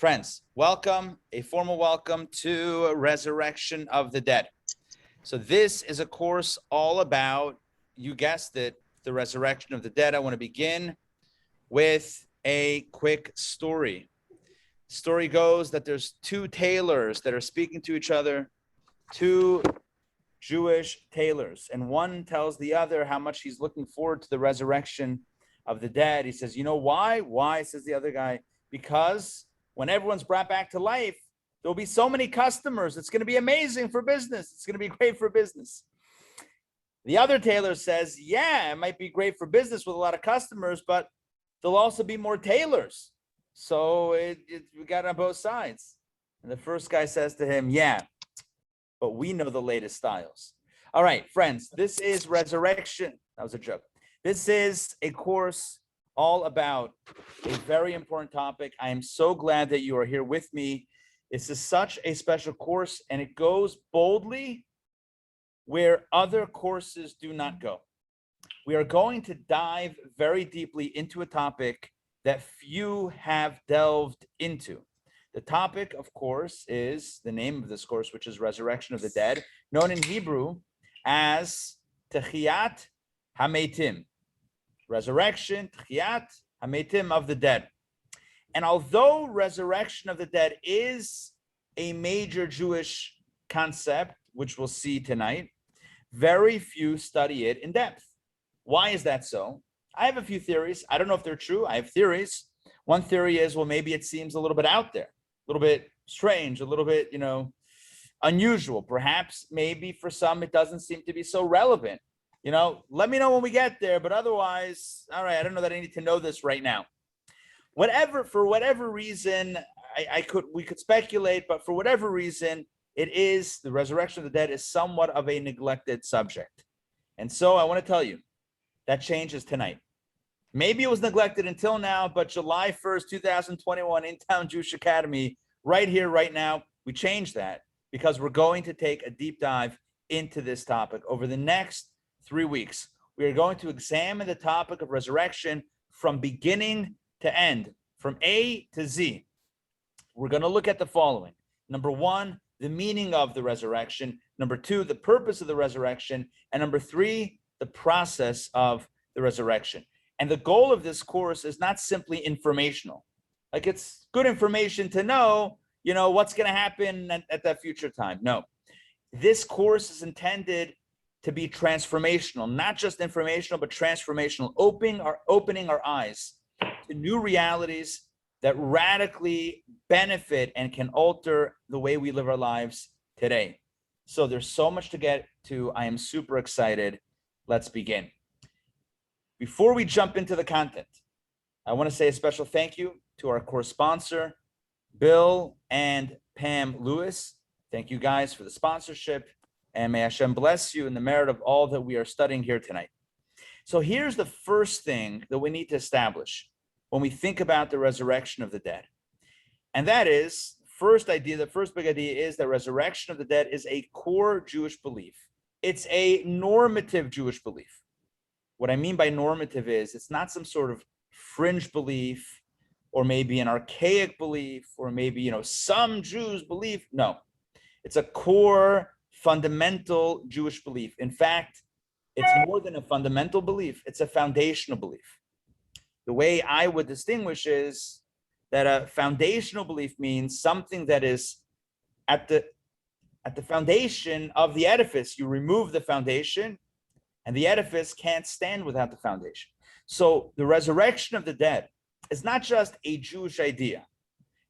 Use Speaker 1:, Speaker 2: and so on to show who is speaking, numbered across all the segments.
Speaker 1: Friends, welcome, a formal welcome to Resurrection of the Dead. So this is a course all about, you guessed it, the resurrection of the dead. I want to begin with a quick story. Story goes that there's two tailors that are speaking to each other, two Jewish tailors, and one tells the other how much he's looking forward to the resurrection of the dead. He says, you know why? Why, says the other guy, because when everyone's brought back to life, there'll be so many customers. It's going to be amazing for business. It's going to be great for business. The other tailor says, yeah, it might be great for business with a lot of customers, but there'll also be more tailors. So we got on both sides. And the first guy says to him, yeah, but we know the latest styles. All right, friends, this is Resurrection. That was a joke. This is a course all about a very important topic. I am so glad that you are here with me. This is such a special course, and it goes boldly where other courses do not go. We are going to dive very deeply into a topic that few have delved into. The topic, of course, is the name of this course, which is Resurrection of the Dead, known in Hebrew as Techiyat HaMeitim. Resurrection, Techiyat HaMeitim, of the dead. And although resurrection of the dead is a major Jewish concept, which we'll see tonight, very few study it in depth. Why is that so? I have a few theories. I don't know if they're true. I have theories. One theory is, well, maybe it seems a little bit out there, a little bit strange, a little bit, unusual. Perhaps, maybe for some, it doesn't seem to be so relevant. Let me know when we get there, but otherwise, all right, I don't know that I need to know this right now. For whatever reason, we could speculate, but for whatever reason, the resurrection of the dead is somewhat of a neglected subject. And so I want to tell you, that changes tonight. Maybe it was neglected until now, but July 1st, 2021, Intown Jewish Academy, right here, right now, we changed that because we're going to take a deep dive into this topic over the next 3 weeks. We are going to examine the topic of resurrection from beginning to end, from A to Z. We're going to look at the following. Number one, the meaning of the resurrection. Number two, the purpose of the resurrection. And number three, the process of the resurrection. And the goal of this course is not simply informational. Like, it's good information to know, what's going to happen at that future time. No, this course is intended to be transformational, not just informational, but transformational, opening our eyes to new realities that radically benefit and can alter the way we live our lives today. So there's so much to get to. I am super excited. Let's begin. Before we jump into the content, I want to say a special thank you to our course sponsor, Bill and Pam Lewis. Thank you guys for the sponsorship. And may Hashem bless you in the merit of all that we are studying here tonight. So here's the first thing that we need to establish when we think about the resurrection of the dead. And that is, the first big idea is that resurrection of the dead is a core Jewish belief. It's a normative Jewish belief. What I mean by normative is it's not some sort of fringe belief or maybe an archaic belief or maybe, some Jews believe. No, it's a core fundamental Jewish belief. In fact, it's more than a fundamental belief. It's a foundational belief. The way I would distinguish is that a foundational belief means something that is at the foundation of the edifice. You remove the foundation and the edifice can't stand without the foundation. So the resurrection of the dead is not just a Jewish idea.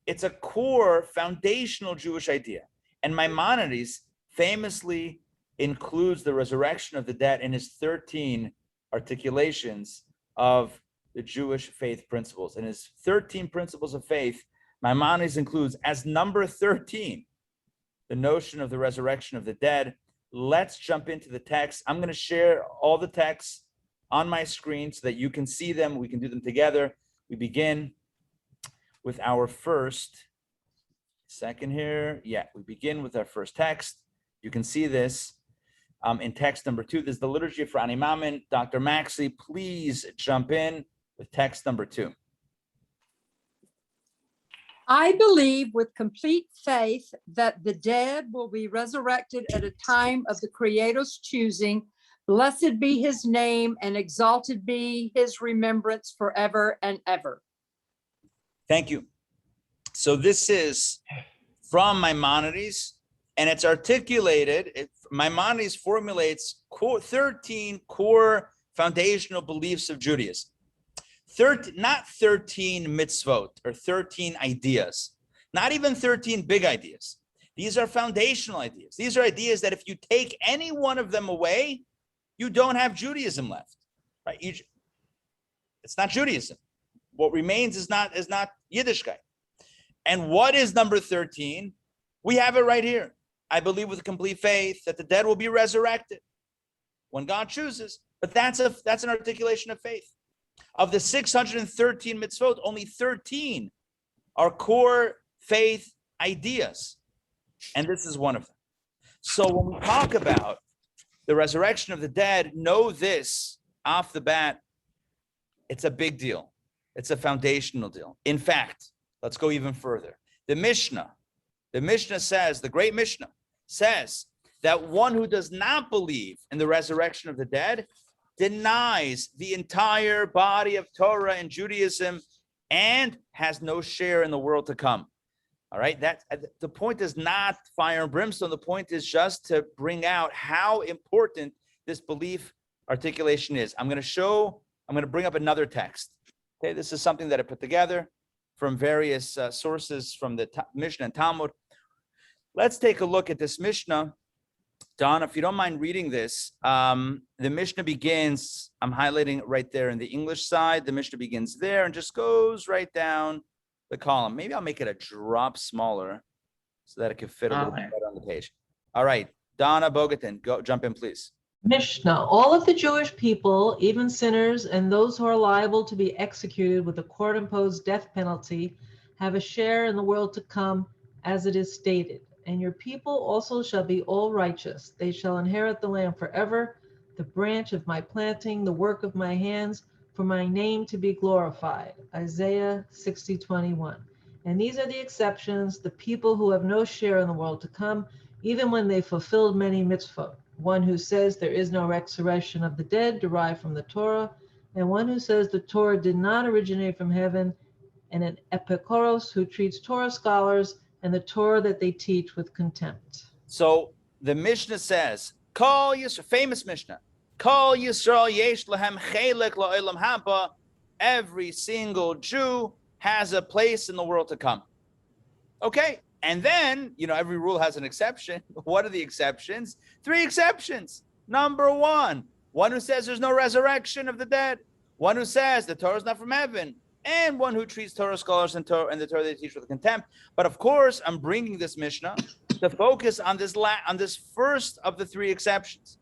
Speaker 1: It's a core foundational Jewish idea. And Maimonides famously includes the resurrection of the dead in his 13 articulations of the Jewish faith principles. In his 13 principles of faith, Maimonides includes as number 13 the notion of the resurrection of the dead. Let's jump into the text. I'm going to share all the texts on my screen so that you can see them. We can do them together. We begin with our first we begin with our first text. You can see this in text number 2. This is the liturgy for Ani Mamin. Dr. Maxey, please jump in with text number 2.
Speaker 2: I believe with complete faith that the dead will be resurrected at a time of the Creator's choosing. Blessed be his name and exalted be his remembrance forever and ever.
Speaker 1: Thank you. So this is from Maimonides, and it's articulated. Maimonides formulates 13 core foundational beliefs of Judaism. Not 13 mitzvot or 13 ideas, not even 13 big ideas. These are foundational ideas. These are ideas that if you take any one of them away, you don't have Judaism left, right? It's not Judaism. What remains is not Yiddishkeit. And what is number 13? We have it right here. I believe with complete faith that the dead will be resurrected when God chooses. But that's an articulation of faith. Of the 613 mitzvot, only 13 are core faith ideas. And this is one of them. So when we talk about the resurrection of the dead, know this off the bat, it's a big deal. It's a foundational deal. In fact, let's go even further. The Mishnah says, the great Mishnah says that one who does not believe in the resurrection of the dead denies the entire body of Torah and Judaism and has no share in the world to come. All right, the point is not fire and brimstone. The point is just to bring out how important this belief articulation is. I'm going to bring up another text. Okay, this is something that I put together from various sources from the Mishnah and Talmud. Let's take a look at this Mishnah. Don, if you don't mind reading this, the Mishnah begins, I'm highlighting it right there in the English side. The Mishnah begins there and just goes right down the column. Maybe I'll make it a drop smaller so that it can fit a little bit better on the page. All right, Donna Bogatin, jump in, please.
Speaker 3: Mishnah, all of the Jewish people, even sinners and those who are liable to be executed with a court-imposed death penalty, have a share in the world to come, as it is stated. And your people also shall be all righteous. They shall inherit the land forever, the branch of my planting, the work of my hands, for my name to be glorified. Isaiah 60:21. And these are the exceptions, the people who have no share in the world to come, even when they fulfilled many mitzvot. One who says there is no resurrection of the dead derived from the Torah, and one who says the Torah did not originate from heaven, and an epikoros who treats Torah scholars and the Torah that they teach with contempt.
Speaker 1: So the Mishnah says, Kol Yisrael, famous Mishnah, Kol Yisrael yesh lahem chelek la'olam haba. Every single Jew has a place in the world to come. Okay, and then, every rule has an exception. What are the exceptions? 3 exceptions. Number 1 who says there's no resurrection of the dead, one who says the Torah is not from heaven, and one who treats Torah scholars and the Torah they teach with contempt. But of course, I'm bringing this Mishnah to focus on this first of the 3 exceptions.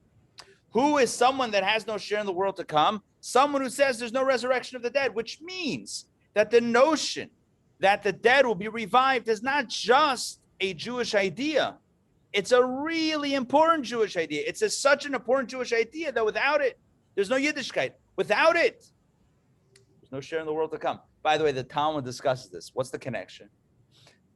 Speaker 1: Who is someone that has no share in the world to come? Someone who says there's no resurrection of the dead, which means that the notion that the dead will be revived is not just a Jewish idea. It's a really important Jewish idea. It's such an important Jewish idea that without it, there's no Yiddishkeit. Without it, no share in the world to come. By the way, the Talmud discusses this. What's the connection?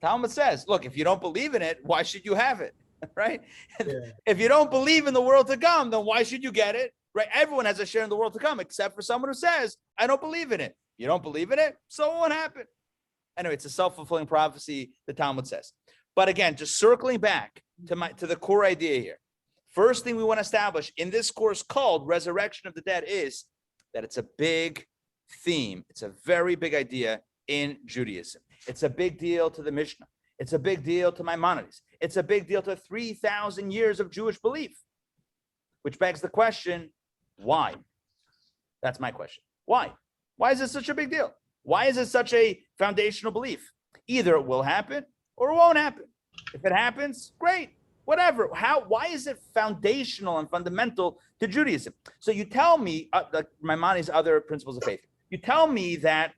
Speaker 1: Talmud says, look, if you don't believe in it, why should you have it? Right? Yeah. If you don't believe in the world to come, then why should you get it? Right? Everyone has a share in the world to come, except for someone who says, I don't believe in it. You don't believe in it? So what happened? Anyway, it's a self-fulfilling prophecy, the Talmud says. But again, just circling back to the core idea here. First thing we want to establish in this course called Resurrection of the Dead is that it's a big theme. It's a very big idea in Judaism. It's a big deal to the Mishnah. It's a big deal to Maimonides. It's a big deal to 3,000 years of Jewish belief, which begs the question, why? That's my question. Why? Why is it such a big deal? Why is it such a foundational belief? Either it will happen or it won't happen. If it happens, great. Whatever. Why is it foundational and fundamental to Judaism? So you tell me, Maimonides' other principles of faith, you tell me that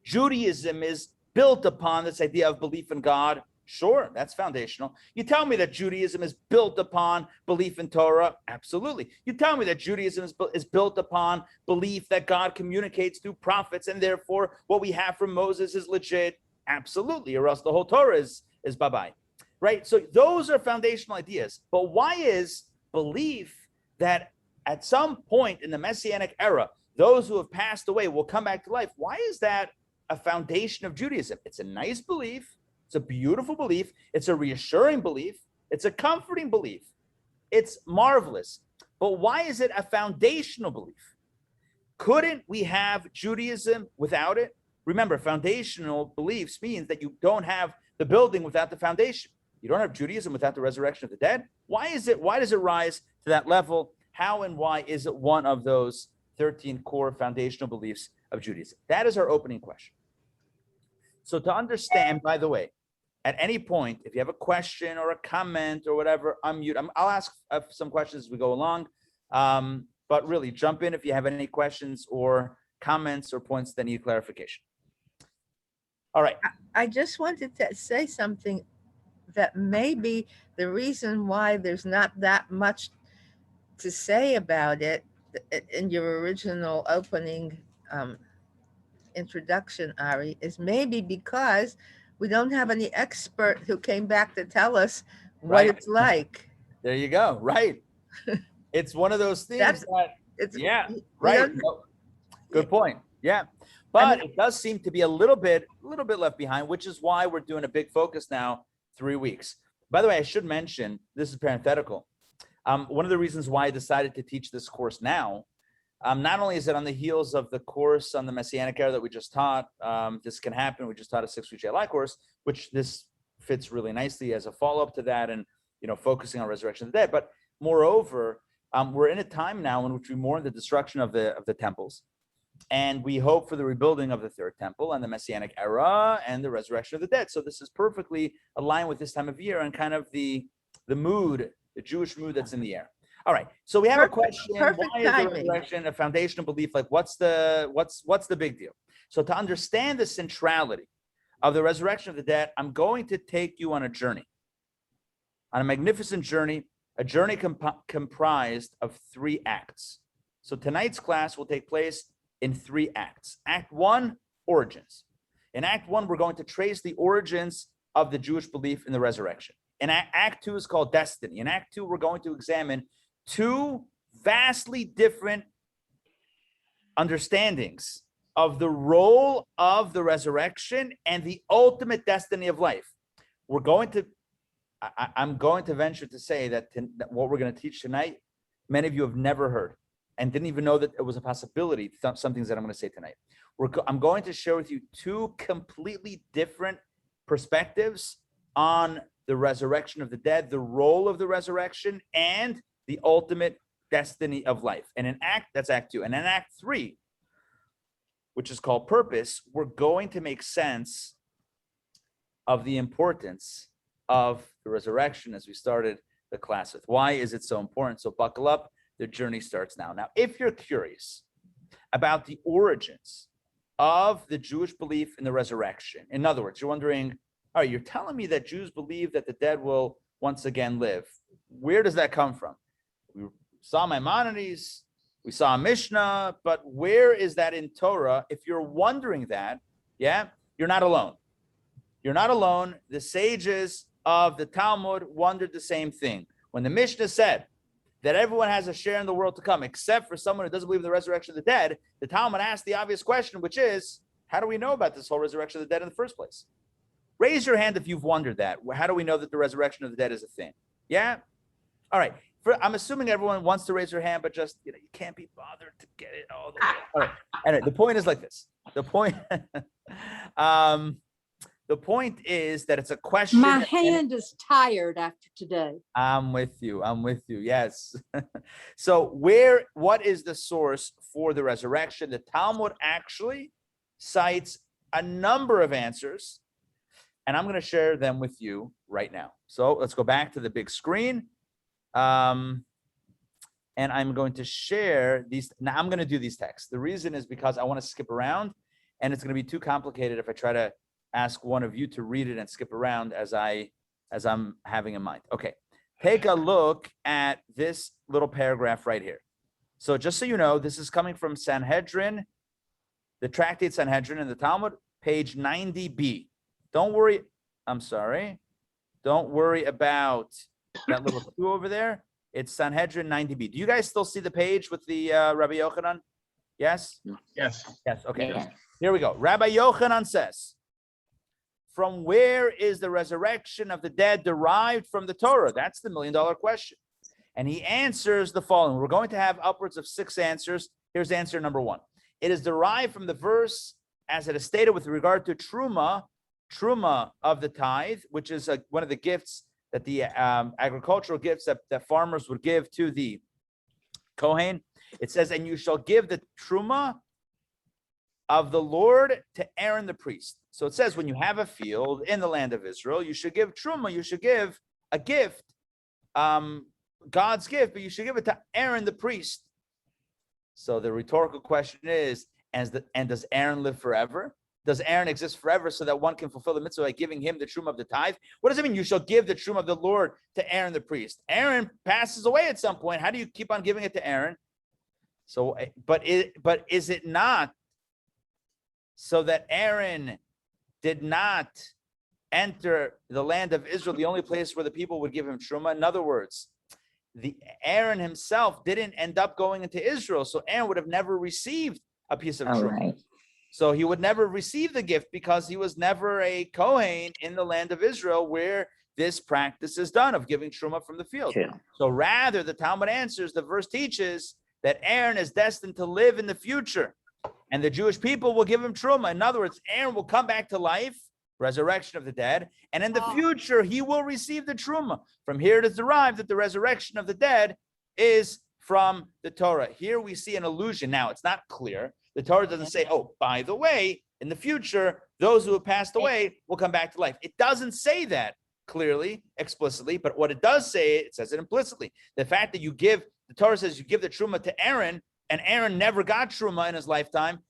Speaker 1: Judaism is built upon this idea of belief in God. Sure, that's foundational. You tell me that Judaism is built upon belief in Torah. Absolutely. You tell me that Judaism is built upon belief that God communicates through prophets, and therefore what we have from Moses is legit. Absolutely, or else the whole Torah is bye-bye, right? So those are foundational ideas. But why is belief that at some point in the Messianic era, those who have passed away will come back to life? Why is that a foundation of Judaism? It's a nice belief. It's a beautiful belief. It's a reassuring belief. It's a comforting belief. It's marvelous. But why is it a foundational belief? Couldn't we have Judaism without it? Remember, foundational beliefs means that you don't have the building without the foundation. You don't have Judaism without the resurrection of the dead. Why does it rise to that level? How and why is it one of those 13 core foundational beliefs of Judaism? That is our opening question. So to understand, by the way, at any point, if you have a question or a comment or whatever, unmute. I'll ask some questions as we go along. But really, jump in if you have any questions or comments or points that need clarification. All right.
Speaker 4: I just wanted to say something that maybe the reason why there's not that much to say about it in your original opening introduction, Ari, is maybe because we don't have any expert who came back to tell us what
Speaker 1: Right.
Speaker 4: it's like.
Speaker 1: There you go. Right. It's one of those things yeah, right. Good point. Yeah. But it does seem to be a little bit left behind, which is why we're doing a big focus now, 3 weeks. By the way, I should mention, this is parenthetical. One of the reasons why I decided to teach this course now, not only is it on the heels of the course on the Messianic era that we just taught, this can happen. We just taught a 6-week JLI course, which this fits really nicely as a follow-up to that and, focusing on resurrection of the dead. But moreover, we're in a time now in which we mourn the destruction of the temples. And we hope for the rebuilding of the third temple and the Messianic era and the resurrection of the dead. So this is perfectly aligned with this time of year and kind of the mood, the Jewish mood that's in the air. All right. So we have a question. Why is the resurrection a foundational belief? Like what's the big deal? So to understand the centrality of the resurrection of the dead, I'm going to take you on a journey, on a magnificent journey, a journey comprised of 3 acts. So tonight's class will take place in 3 acts. Act 1, origins. In Act 1, we're going to trace the origins of the Jewish belief in the resurrection. And Act 2 is called destiny. In Act 2, we're going to examine 2 vastly different understandings of the role of the resurrection and the ultimate destiny of life. I'm going to venture to say that what we're going to teach tonight, many of you have never heard and didn't even know that it was a possibility, some things that I'm going to say tonight. I'm going to share with you 2 completely different perspectives on the resurrection of the dead, the role of the resurrection, and the ultimate destiny of life. And that's Act 2. And in Act 3, which is called purpose, we're going to make sense of the importance of the resurrection as we started the class with. Why is it so important? So buckle up. The journey starts now. Now, if you're curious about the origins of the Jewish belief in the resurrection, in other words, you're wondering, all right, you're telling me that Jews believe that the dead will once again live. Where does that come from? We saw Maimonides, we saw Mishnah, but where is that in Torah? If you're wondering that, yeah, you're not alone. You're not alone. The sages of the Talmud wondered the same thing. When the Mishnah said that everyone has a share in the world to come, except for someone who doesn't believe in the resurrection of the dead, the Talmud asked the obvious question, which is, how do we know about this whole resurrection of the dead in the first place? Raise your hand if you've wondered that. How do we know that the resurrection of the dead is a thing? Yeah? All right. I'm assuming everyone wants to raise their hand, but just, you can't be bothered to get it all the way. All right. Anyway, the point is like this. The point is that it's a question.
Speaker 2: My hand is tired after today.
Speaker 1: I'm with you. Yes. So what is the source for the resurrection? The Talmud actually cites a number of answers, and I'm going to share them with you right now. So let's go back to the big screen. And I'm going to share these. Now I'm going to do these texts. The reason is because I want to skip around, and it's going to be too complicated if I try to ask one of you to read it and skip around as I'm having in mind. Okay, take a look at this little paragraph right here. So just so you know, this is coming from Sanhedrin, the tractate Sanhedrin in the Talmud, page 90b. Don't worry. I'm sorry. Don't worry about that little 2 over there. It's Sanhedrin 90b. Do you guys still see the page with the Rabbi Yochanan? Yes?
Speaker 5: Yes.
Speaker 1: Yes. Okay.
Speaker 6: Yeah.
Speaker 1: Here we go. Rabbi Yochanan says, from where is the resurrection of the dead derived from the Torah? That's the $1 million question. And he answers the following. We're going to have upwards of 6 answers. Here's answer number 1. It is derived from the verse as it is stated with regard to truma of the tithe, which is one of the gifts that the agricultural gifts that farmers would give to the Kohen. It says, and you shall give the truma of the Lord to Aaron the priest. So it says, when you have a field in the land of Israel, you should give truma, you should give a gift, God's gift, but you should give it to Aaron the priest. So the rhetorical question is, and does Aaron live forever? Does Aaron exist forever so that one can fulfill the mitzvah by giving him the truma of the tithe? What does it mean? You shall give the truma of the Lord to Aaron the priest. Aaron passes away at some point. How do you keep on giving it to Aaron? So, but is it not so that Aaron did not enter the land of Israel, the only place where the people would give him truma? In other words, the Aaron himself didn't end up going into Israel, so Aaron would have never received a piece of
Speaker 6: All
Speaker 1: truma.
Speaker 6: right.
Speaker 1: So he would never receive the gift because he was never a Kohen in the land of Israel where this practice is done of giving truma from the field.
Speaker 6: True.
Speaker 1: So rather, the Talmud answers, the verse teaches that Aaron is destined to live in the future and the Jewish people will give him truma. In other words, Aaron will come back to life, resurrection of the dead, and in the future, he will receive the truma. From here, it is derived that the resurrection of the dead is from the Torah. Here we see an allusion. Now, it's not clear. The Torah doesn't say, oh, by the way, in the future, those who have passed away will come back to life. It doesn't say that clearly, explicitly, but what it does say, it says it implicitly. The fact that the Torah says you give the truma to Aaron, and Aaron never got truma in his lifetime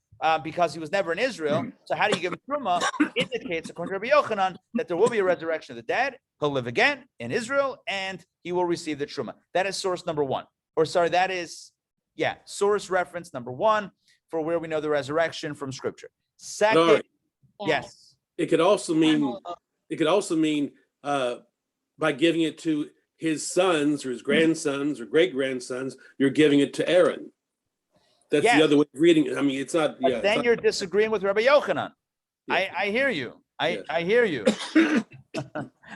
Speaker 1: because he was never in Israel. So how do you give him truma? Indicates, according to Rabbi Yochanan, that there will be a resurrection of the dead. He'll live again in Israel, and he will receive the truma. That is source number 1. That is source reference number 1 for where we know the resurrection from Scripture. Second, yes.
Speaker 5: It could also mean by giving it to his sons or his grandsons or great grandsons, you're giving it to Aaron. That's the other way of reading it. I mean, it's not.
Speaker 1: But then you're disagreeing with Rabbi Yochanan. Yeah. I hear you. I hear you.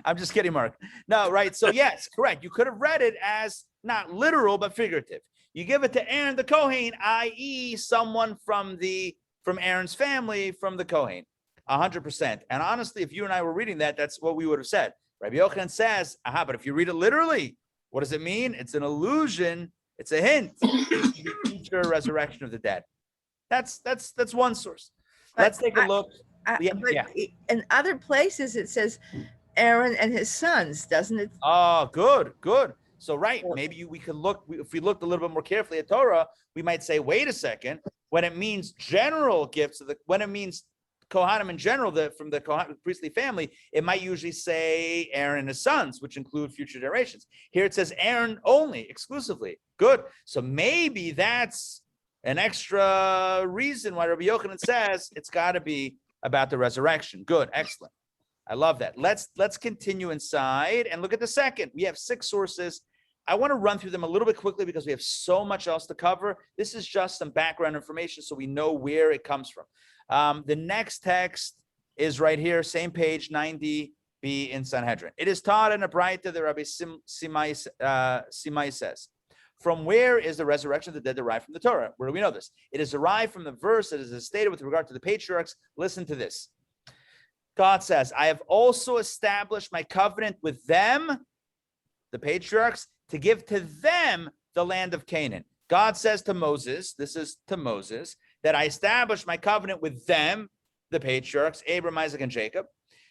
Speaker 1: I'm just kidding, Mark. No, right. So yes, correct. You could have read it as not literal, but figurative. You give it to Aaron the Kohen, i.e. someone from Aaron's family, from the Kohen, 100%. And honestly, if you and I were reading that, that's what we would have said. Rabbi Yochanan says, but if you read it literally, what does it mean? It's an allusion. It's a hint. Future resurrection of the dead. That's one source. Let's take a look.
Speaker 4: In other places, it says Aaron and his sons, doesn't it?
Speaker 1: Oh, good. So, right, maybe we could look, if we looked a little bit more carefully at Torah, we might say, wait a second, when it means general gifts, when it means Kohanim in general, from the Kohanim priestly family, it might usually say Aaron and his sons, which include future generations. Here it says Aaron only, exclusively. Good. So maybe that's an extra reason why Rabbi Yochanan says it's got to be about the resurrection. Good. Excellent. I love that. Let's continue inside and look at the second. We have 6 sources. I want to run through them a little bit quickly because we have so much else to cover. This is just some background information so we know where it comes from. The next text is right here, same page, 90b in Sanhedrin. It is taught in a Braita that Rabbi Simai says, from where is the resurrection of the dead derived from the Torah? Where do we know this? It is derived from the verse that is stated with regard to the patriarchs. Listen to this. God says, I have also established my covenant with them, the patriarchs, to give to them the land of Canaan. God says to Moses, this is to Moses, that I established my covenant with them, the patriarchs, Abraham, Isaac, and Jacob,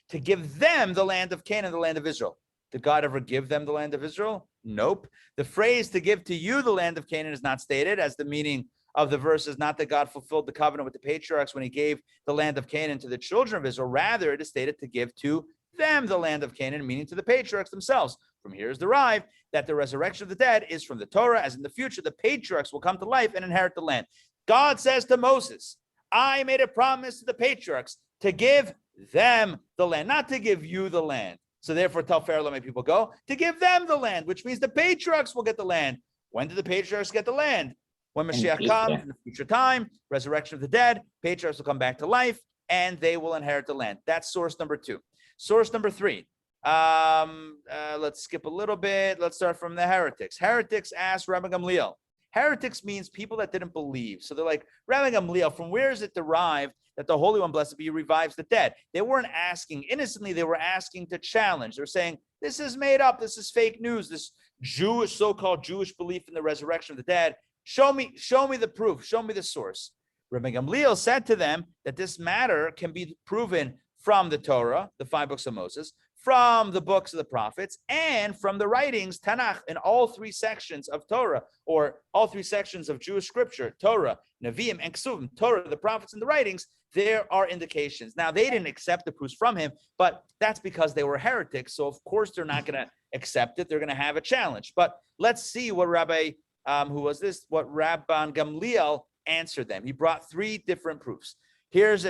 Speaker 1: to give them the land of Canaan, the land of Israel. Did God ever give them the land of Israel? Nope. The phrase to give to you the land of Canaan is not stated, as the meaning of the verse is not that God fulfilled the covenant with the patriarchs when he gave the land of Canaan to the children of Israel. Rather, it is stated to give to them the land of Canaan, meaning to the patriarchs themselves. From here is derived that the resurrection of the dead is from the Torah, as in the future the patriarchs will come to life and inherit the land. God says to Moses, I made a promise to the patriarchs to give them the land, not to give you the land. So therefore tell Pharaoh, let my people go, to give them the land, which means the patriarchs will get the land. When did the patriarchs get the land? When Mashiach comes in the future time, resurrection of the dead, patriarchs will come back to life and they will inherit the land. That's source number 2. Source number 3. Let's skip a little bit. Let's start from the heretics. Heretics asked Rabbi Gamliel. Heretics means people that didn't believe. So they're like, Rabbi Gamliel, from where is it derived that the Holy One, blessed be you, revives the dead? They weren't asking innocently. They were asking to challenge. They're saying, this is made up. This is fake news. This Jewish, so-called Jewish belief in the resurrection of the dead. Show me the proof. Show me the source. Rabbi Gamliel said to them that this matter can be proven from the Torah, the 5 books of Moses, from the books of the prophets, and from the writings, Tanakh, in all 3 sections of Torah, or all 3 sections of Jewish scripture, Torah, Nevi'im, and Ksuvim, Torah, the prophets, and the writings. There are indications. Now, they didn't accept the proofs from him, but that's because they were heretics. So, of course, they're not going to accept it. They're going to have a challenge. But let's see what Rabbi, what Rabban Gamliel answered them. He brought 3 different proofs. Here's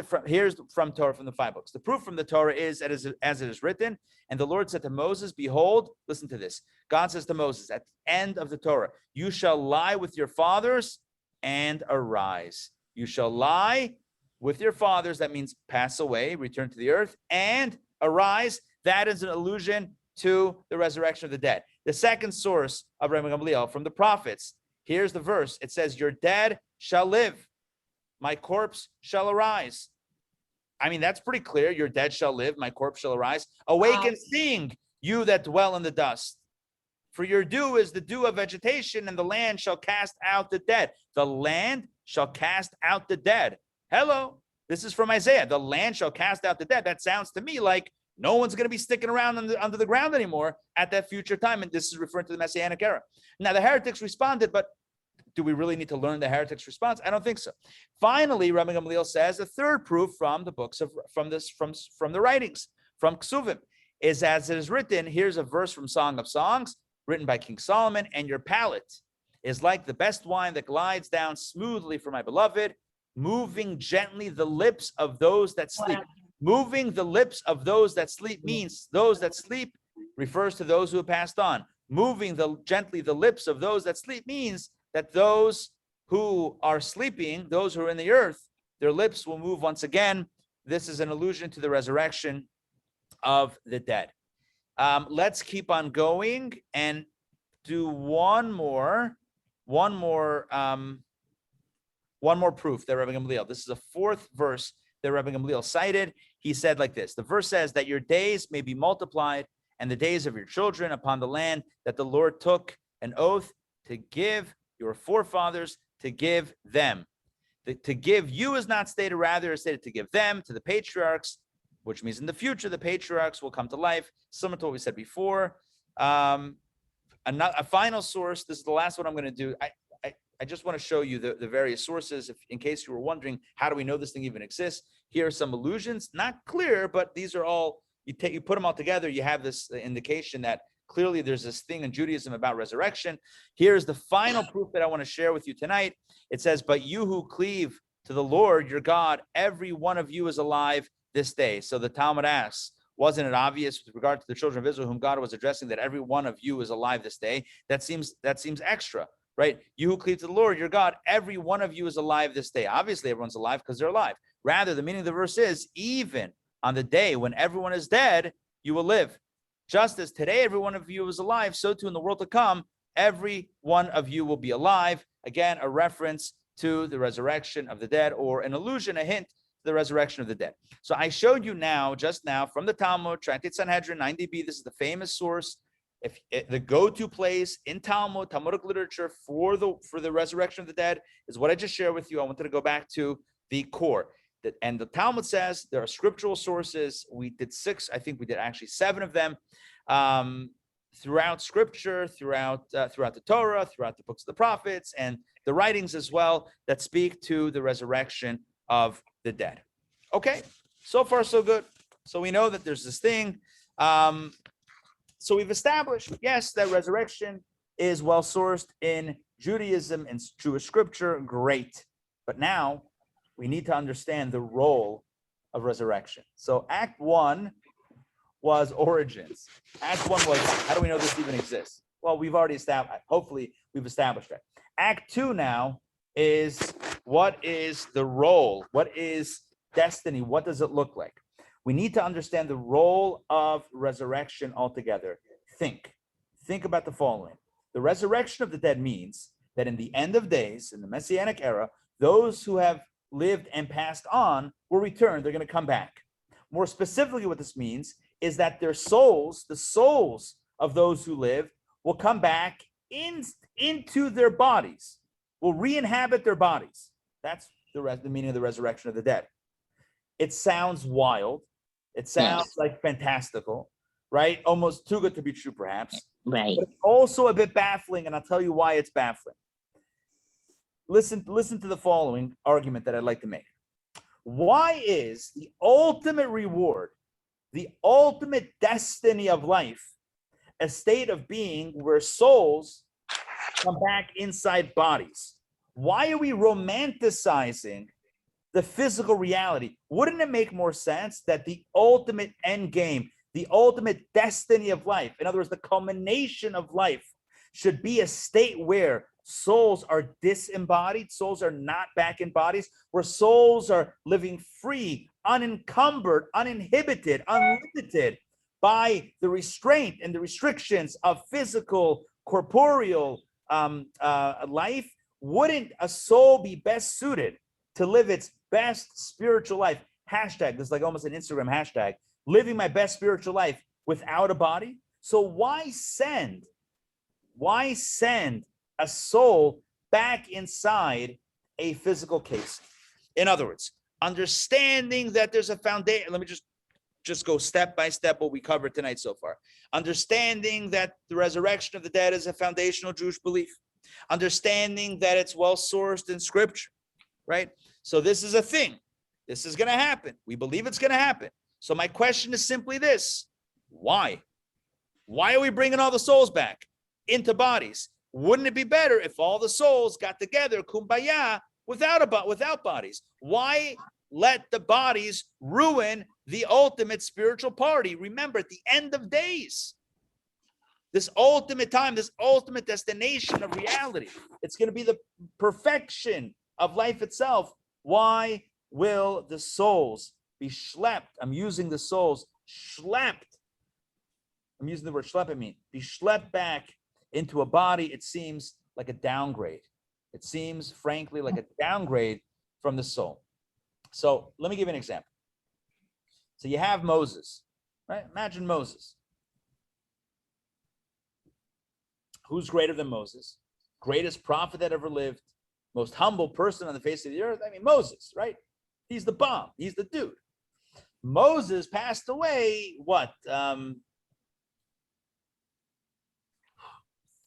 Speaker 1: from Torah, from the 5 books. The proof from the Torah is as it is written. And the Lord said to Moses, behold, listen to this. God says to Moses at the end of the Torah, you shall lie with your fathers and arise. You shall lie with your fathers. That means pass away, return to the earth, and arise. That is an allusion to the resurrection of the dead. The second source of Rabbi Gamliel from the prophets. Here's the verse. It says, your dead shall live. My corpse shall arise. I mean, that's pretty clear. Your dead shall live. My corpse shall arise. Awake and sing, you that dwell in the dust. For your dew is the dew of vegetation, and the land shall cast out the dead. The land shall cast out the dead. Hello. This is from Isaiah. The land shall cast out the dead. That sounds to me like no one's going to be sticking around under the ground anymore at that future time. And this is referring to the Messianic era. Now, the heretics responded, but do we really need to learn the heretics' response? I don't think so. Finally, Rabbi Gamliel says a third proof from the books from the writings, from Ksuvim, is as it is written. Here's a verse from Song of Songs, written by King Solomon. And your palate is like the best wine that glides down smoothly for my beloved, moving gently the lips of those that sleep. Moving the lips of those that sleep means those that sleep refers to those who have passed on. Moving gently the lips of those that sleep means that those who are sleeping, those who are in the earth, their lips will move once again. This is an allusion to the resurrection of the dead. Let's keep on going and do one more proof that Rabbi Gamliel. This is a 4th verse that Rabbi Gamliel cited. He said like this. The verse says that your days may be multiplied and the days of your children upon the land that the Lord took an oath to give your forefathers, to give them. To give you is not stated, rather is stated to give them, to the patriarchs, which means in the future, the patriarchs will come to life, similar to what we said before. A final source, this is the last one I'm going to do. I just want to show you the various sources, in case you were wondering, how do we know this thing even exists? Here are some allusions, not clear, but these are all, you put them all together, you have this indication that clearly there's this thing in Judaism about resurrection. Here's the final proof that I want to share with you tonight. It says, but you who cleave to the Lord, your God, every one of you is alive this day. So the Talmud asks, wasn't it obvious with regard to the children of Israel whom God was addressing that every one of you is alive this day? That seems extra, right? You who cleave to the Lord, your God, every one of you is alive this day. Obviously, everyone's alive because they're alive. Rather, the meaning of the verse is, even on the day when everyone is dead, you will live. Just as today every one of you is alive, so too in the world to come, every one of you will be alive. Again, a reference to the resurrection of the dead, or an allusion, a hint to the resurrection of the dead. So I showed you just now, from the Talmud, Tractate Sanhedrin, 90b, this is the famous source, the go-to place in Talmudic literature for the resurrection of the dead is what I just shared with you. I wanted to go back to the core. And the Talmud says there are scriptural sources. We did 6. I think we did actually 7 of them throughout scripture, throughout the Torah, throughout the books of the prophets, and the writings as well that speak to the resurrection of the dead. Okay, so far so good. So we know that there's this thing. So we've established, yes, that resurrection is well sourced in Judaism and Jewish scripture. Great. But now we need to understand the role of resurrection. So Act 1 was origins. Act 1 was, how do we know this even exists? Well, we've already established, hopefully we've established that. Act 2 now is, what is the role? What is destiny? What does it look like? We need to understand the role of resurrection altogether. Think about the following. The resurrection of the dead means that in the end of days, in the Messianic era, those who have lived and passed on will return. They're going to come back. More specifically, what this means is that their souls, the souls of those who live, will come back into their bodies, will re-inhabit their bodies. That's the meaning of the resurrection of the dead. It sounds wild. It sounds like fantastical, right? Almost too good to be true, perhaps.
Speaker 6: Right.
Speaker 1: But it's also a bit baffling, and I'll tell you why it's baffling. Listen to the following argument that I'd like to make. Why is the ultimate reward, the ultimate destiny of life, a state of being where souls come back inside bodies? Why are we romanticizing the physical reality? Wouldn't it make more sense that the ultimate end game, the ultimate destiny of life, in other words, the culmination of life, should be a state where souls are disembodied, souls are not back in bodies, where souls are living free, unencumbered, uninhibited, unlimited by the restraint and the restrictions of physical, corporeal life? Wouldn't a soul be best suited to live its best spiritual life? Hashtag, this is like almost an Instagram hashtag, living my best spiritual life without a body. So why send a soul back inside a physical case? In other words, understanding that there's a foundation. Let me just go step by step what we covered tonight so far. Understanding that the resurrection of the dead is a foundational Jewish belief. Understanding that it's well sourced in scripture, right? So this is a thing. This is going to happen. We believe it's going to happen. So my question is simply this: why? Why are we bringing all the souls back into bodies? Wouldn't it be better if all the souls got together, kumbaya, without bodies? Why let the bodies ruin the ultimate spiritual party? Remember, at the end of days, this ultimate time, this ultimate destination of reality, it's going to be the perfection of life itself. Why will the souls be schlepped? I'm using the souls, schlepped. I'm using the word schlepp, be schlepped back into a body. It seems like a downgrade. It seems, frankly, like a downgrade from the soul. So let me give you an example. So you have Moses, right? Imagine Moses. Who's greater than Moses? Greatest prophet that ever lived, most humble person on the face of the earth. I mean, Moses, right? He's the bomb. He's the dude. Moses passed away, what?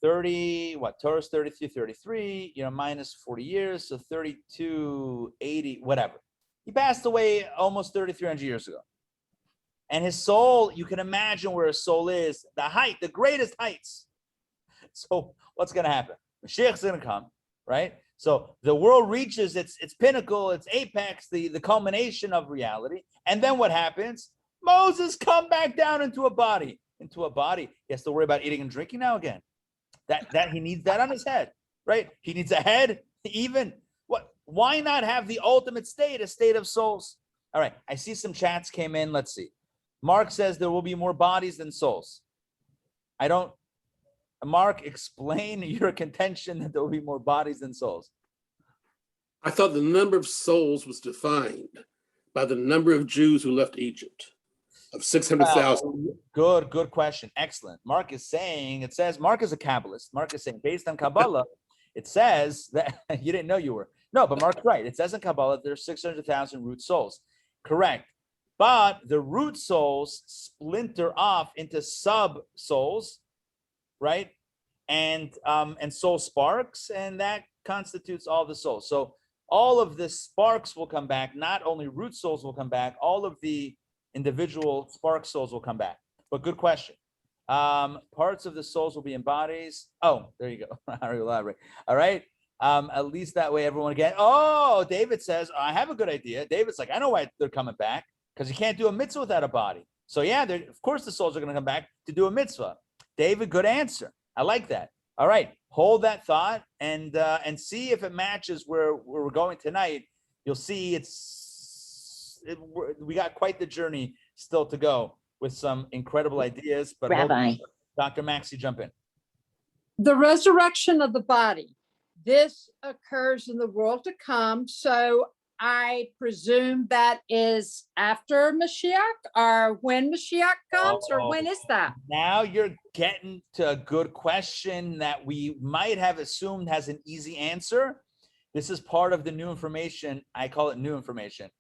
Speaker 1: 30, what? Torah's 33, minus 40 years, so 32, 80, whatever. He passed away almost 3,300 years ago. And his soul, you can imagine where his soul is, the greatest heights. So what's going to happen? Mashiach's going to come, right? So the world reaches its pinnacle, its apex, the culmination of reality. And then what happens? Moses come back down into a body. He has to worry about eating and drinking now again. That he needs that on his head, right? He needs a head, even. What? Why not have the ultimate state, a state of souls? All right, I see some chats came in. Let's see. Mark says there will be more bodies than souls. Mark, explain your contention that there will be more bodies than souls.
Speaker 5: I thought the number of souls was defined by the number of Jews who left Egypt, of 600,000.
Speaker 1: Good question. Excellent. Mark is saying, Mark is a Kabbalist. Mark is saying, based on Kabbalah, it says that, you didn't know you were. No, but Mark's right. It says in Kabbalah, there's 600,000 root souls. Correct. But the root souls splinter off into sub-souls, right? And soul sparks, and that constitutes all the souls. So all of the sparks will come back. Not only root souls will come back, all of the individual spark souls will come back. But good question. Parts of the souls will be in bodies. Oh, there you go. All right. At least that way everyone again. Oh, David says, I have a good idea. David's like, I know why they're coming back. because you can't do a mitzvah without a body. So yeah, of course the souls are going to come back to do a mitzvah. David, good answer. I like that. All right, hold that thought and see if it matches where we're going tonight. You'll see we got quite the journey still to go with some incredible ideas. But
Speaker 6: Rabbi,
Speaker 1: Dr. Maxey, jump in.
Speaker 2: The resurrection of the body. This occurs in the world to come. So I presume that is after Mashiach, or when Mashiach comes, or when is that?
Speaker 1: Now you're getting to a good question that we might have assumed has an easy answer. This is part of the new information. I call it new information.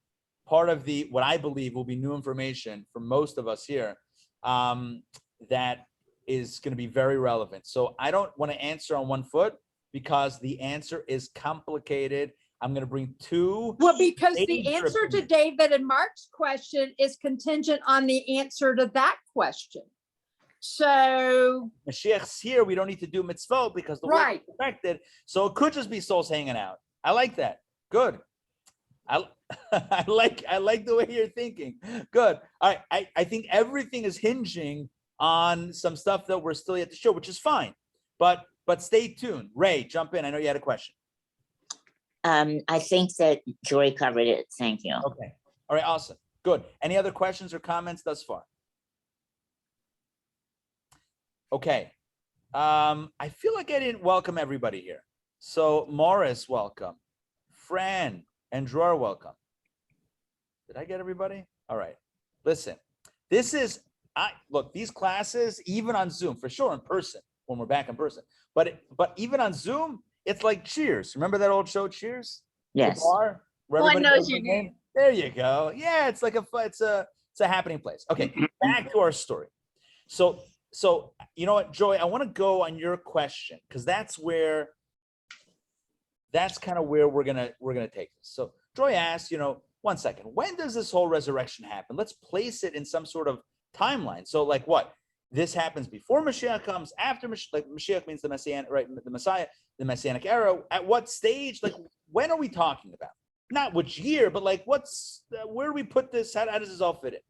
Speaker 1: Part of what I believe will be new information for most of us here, that is going to be very relevant. So I don't want to answer on one foot because the answer is complicated. I'm going to bring two.
Speaker 2: Well, because the answer to David and Mark's question is contingent on the answer to that question. So
Speaker 1: Mashiach's here. We don't need to do mitzvot because the world is perfected. So it could just be souls hanging out. I like that. Good. I like the way you're thinking. Good. All right. I think everything is hinging on some stuff that we're still yet to show, which is fine. But stay tuned. Ray, jump in. I know you had a question.
Speaker 6: I think that Joy covered it. Thank you.
Speaker 1: Okay. All right. Awesome. Good. Any other questions or comments thus far? Okay. I feel like I didn't welcome everybody here. So Morris, welcome. Fran and Dror, welcome. Did I get everybody? All right. Listen, look, these classes, even on Zoom, for sure in person, when we're back in person, but even on Zoom, it's like Cheers. Remember that old show, Cheers?
Speaker 6: Yes.
Speaker 1: The bar where
Speaker 2: One
Speaker 1: everybody
Speaker 2: knows your name.
Speaker 1: There you go. Yeah, it's like it's a happening place. Okay, back to our story. So you know what, Joy, I want to go on your question because that's kind of where we're gonna take this. So Joy asked, 1 second, when does this whole resurrection happen? Let's place it in some sort of timeline. So like what? This happens before Mashiach comes, after Mashiach, like Mashiach means the Messianic, right? The Messiah, the Messianic era. At what stage? Like, when are we talking about? Not which year, but like, where do we put this? How does this all fit in?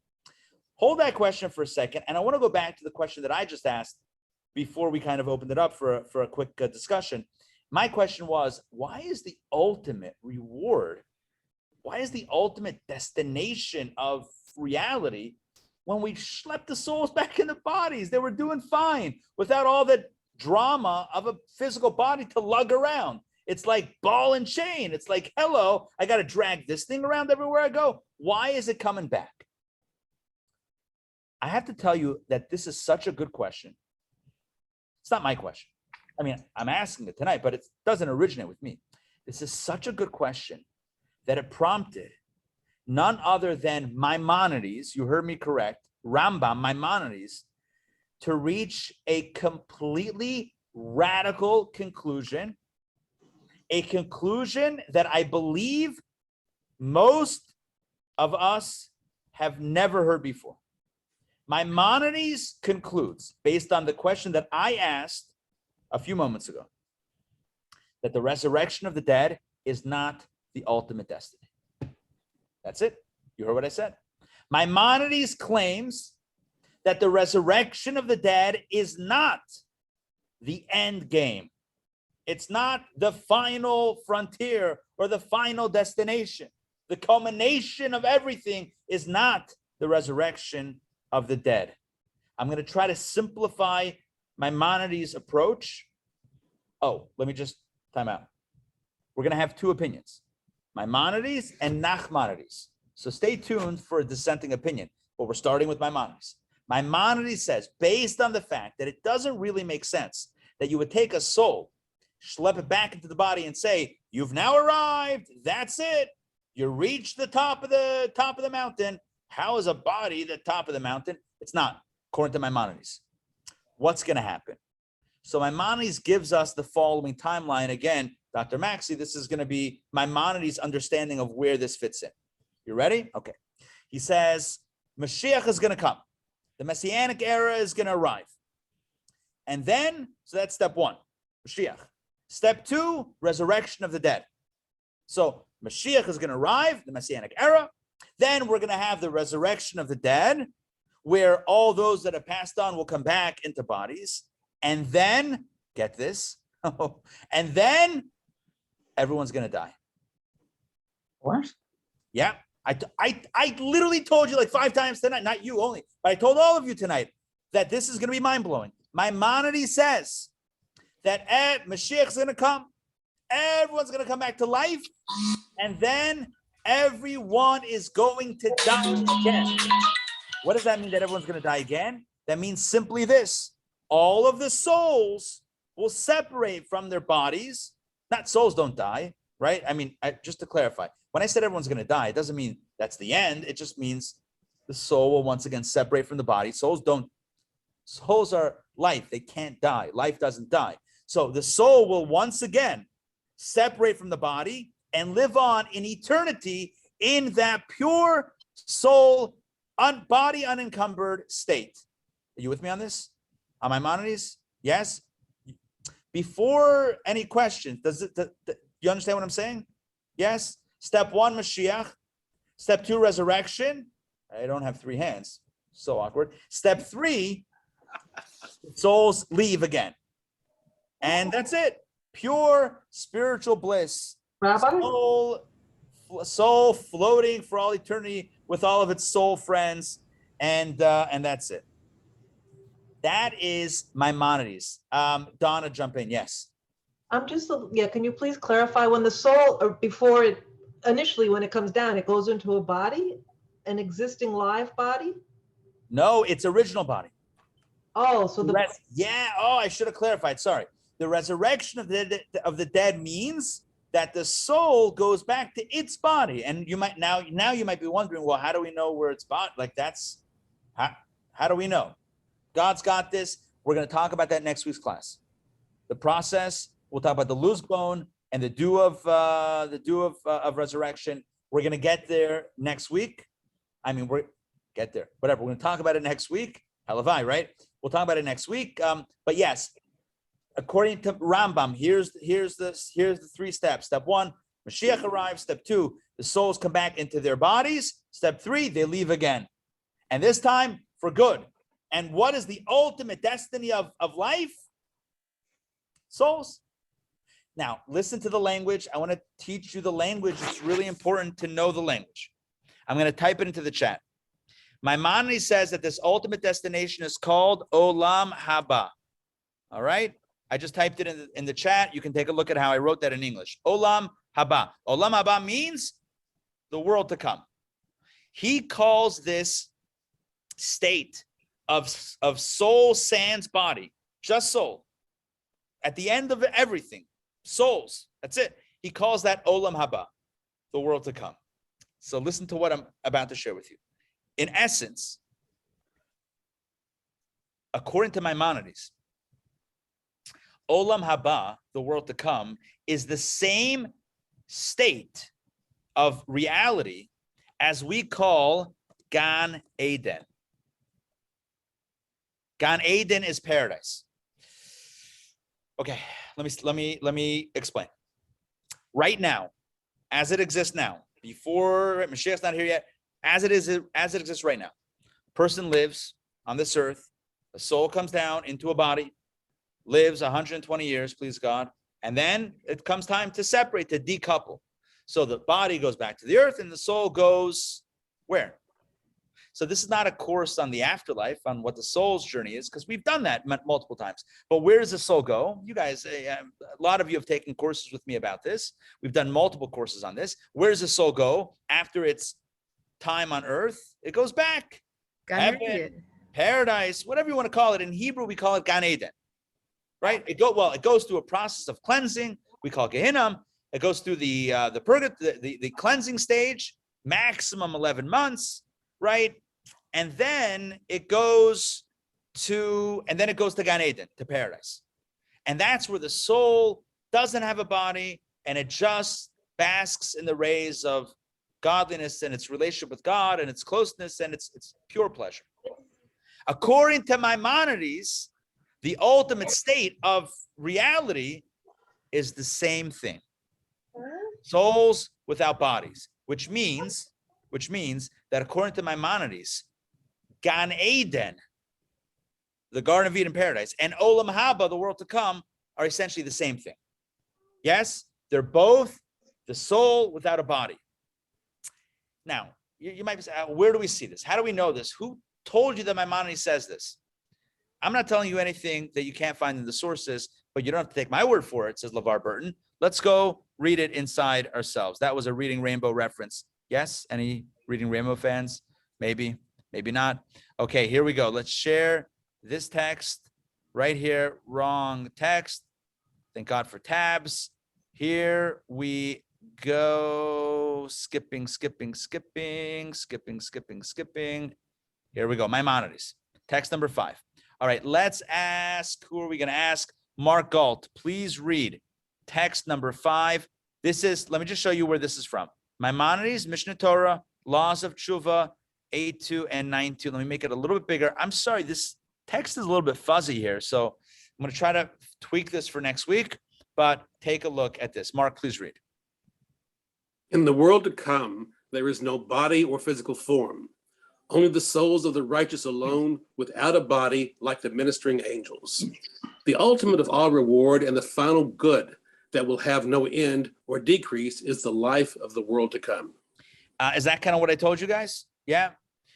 Speaker 1: Hold that question for a second. And I want to go back to the question that I just asked before we kind of opened it up for a quick discussion. My question was, why is the ultimate reward? Why is the ultimate destination of reality when we schlepped the souls back in the bodies? They were doing fine without all the drama of a physical body to lug around. It's like ball and chain. It's like, hello, I got to drag this thing around everywhere I go. Why is it coming back? I have to tell you that this is such a good question. It's not my question. I mean, I'm asking it tonight, but it doesn't originate with me. This is such a good question that it prompted none other than Maimonides, you heard me correct, Rambam, Maimonides, to reach a completely radical conclusion, a conclusion that I believe most of us have never heard before. Maimonides concludes, based on the question that I asked a few moments ago, that the resurrection of the dead is not the ultimate destiny. That's it. You heard what I said. Maimonides claims that the resurrection of the dead is not the end game. It's not the final frontier or the final destination. The culmination of everything is not the resurrection of the dead. I'm going to try to simplify Maimonides' approach. Oh, let me just time out. We're going to have two opinions, Maimonides and Nachmanides. So stay tuned for a dissenting opinion, but we're starting with Maimonides. Maimonides says, based on the fact that it doesn't really make sense that you would take a soul, schlep it back into the body and say, you've now arrived, that's it, you reached the top of the mountain. How is a body the top of the mountain? It's not, according to Maimonides. What's going to happen? So Maimonides gives us the following timeline. Again, Dr. Maxey, this is going to be Maimonides' understanding of where this fits in. You ready? Okay. He says, Mashiach is going to come. The Messianic era is going to arrive. And then, so that's step one, Mashiach. Step two, resurrection of the dead. So Mashiach is going to arrive, the Messianic era. Then we're going to have the resurrection of the dead, where all those that have passed on will come back into bodies. And then, get this, and then everyone's going to die.
Speaker 6: What?
Speaker 1: Yeah. I literally told you like 5 times tonight, not you only, but I told all of you tonight that this is going to be mind-blowing. Maimonides says that Mashiach is going to come. Everyone's going to come back to life. And then everyone is going to die again. What does that mean, that everyone's going to die again? That means simply this. All of the souls will separate from their bodies. Not souls don't die, right? I mean, just to clarify, when I said everyone's going to die, it doesn't mean that's the end. It just means the soul will once again separate from the body. Souls are life. They can't die. Life doesn't die. So the soul will once again separate from the body and live on in eternity in that pure soul, body unencumbered state. Are you with me on this? On Maimonides? Yes? Before any questions, do you understand what I'm saying? Yes? Step 1, Mashiach. Step 2, resurrection. I don't have 3 hands. So awkward. Step 3, souls leave again. And that's it. Pure spiritual bliss.
Speaker 3: Rabbi?
Speaker 1: Soul floating for all eternity with all of its soul friends. And that's it. That is Maimonides. Donna, jump in. Yes.
Speaker 3: I'm just, can you please clarify when the soul, or before it, initially when it comes down, it goes into a body, an existing live body?
Speaker 1: No, it's original body.
Speaker 3: Oh, so the
Speaker 1: I should have clarified. Sorry. The resurrection of the dead means that the soul goes back to its body. And you might now you might be wondering, well, how do we know where it's body? Like how do we know? God's got this. We're going to talk about that next week's class. The process. We'll talk about the loose bone and the dew of resurrection. We're going to get there next week. I mean, get there. Whatever. We're going to talk about it next week. Halavai, right? We'll talk about it next week. But yes, according to Rambam, here's the 3 steps. Step 1, Mashiach arrives. Step 2, the souls come back into their bodies. Step 3, they leave again, and this time for good. And what is the ultimate destiny of life? Souls. Now, listen to the language. I want to teach you the language. It's really important to know the language. I'm going to type it into the chat. Maimonides says that this ultimate destination is called Olam Haba. All right? I just typed it in the chat. You can take a look at how I wrote that in English. Olam Haba. Olam Haba means the world to come. He calls this state of soul sans body, just soul. At the end of everything, souls, that's it. He calls that Olam Haba, the world to come. So listen to what I'm about to share with you. In essence, according to Maimonides, Olam Haba, the world to come, is the same state of reality as we call Gan Eden. Gan Eden is paradise. Okay, let me explain. Right now, as it exists now, before Mashiach's not here yet, as it exists right now, a person lives on this earth, a soul comes down into a body, lives 120 years, please God, and then it comes time to separate, to decouple. So the body goes back to the earth and the soul goes where? So this is not a course on the afterlife, on what the soul's journey is, because we've done that multiple times. But where does the soul go? You guys, a lot of you have taken courses with me about this. We've done multiple courses on this. Where does the soul go after its time on earth? It goes back. Heaven, paradise, whatever you want to call it. In Hebrew, we call it Gan Eden, right? It goes through a process of cleansing. We call it Gehinnom. It goes through the cleansing stage, maximum 11 months, right? And then it goes to Gan Eden, to paradise. And that's where the soul doesn't have a body and it just basks in the rays of godliness and its relationship with God and its closeness and its pure pleasure. According to Maimonides, the ultimate state of reality is the same thing. Souls without bodies, which means which means that according to Maimonides, Gan Eden, the Garden of Eden paradise, and Olam Haba, the world to come, are essentially the same thing. Yes, they're both the soul without a body. Now, you might be saying, where do we see this? How do we know this? Who told you that Maimonides says this? I'm not telling you anything that you can't find in the sources, but you don't have to take my word for it, says LeVar Burton. Let's go read it inside ourselves. That was a Reading Rainbow reference. Yes? Any Reading Rainbow fans? Maybe, maybe not. Okay, here we go. Let's share this text right here. Wrong text. Thank God for tabs. Here we go. Skipping. Here we go. Maimonides. Text number 5. All right, let's ask. Who are we going to ask? Mark Galt, please read text number 5. This is, let me just show you where this is from. Maimonides, Mishnah Torah, Laws of Tshuva, 8.2 and 9.2. Let me make it a little bit bigger. I'm sorry, this text is a little bit fuzzy here, so I'm going to try to tweak this for next week, but take a look at this. Mark, please read.
Speaker 5: In the world to come, there is no body or physical form, only the souls of the righteous alone, without a body, like the ministering angels. The ultimate of all reward and the final good that will have no end or decrease is the life of the world to come.
Speaker 1: Is that kind of what I told you guys? Yeah.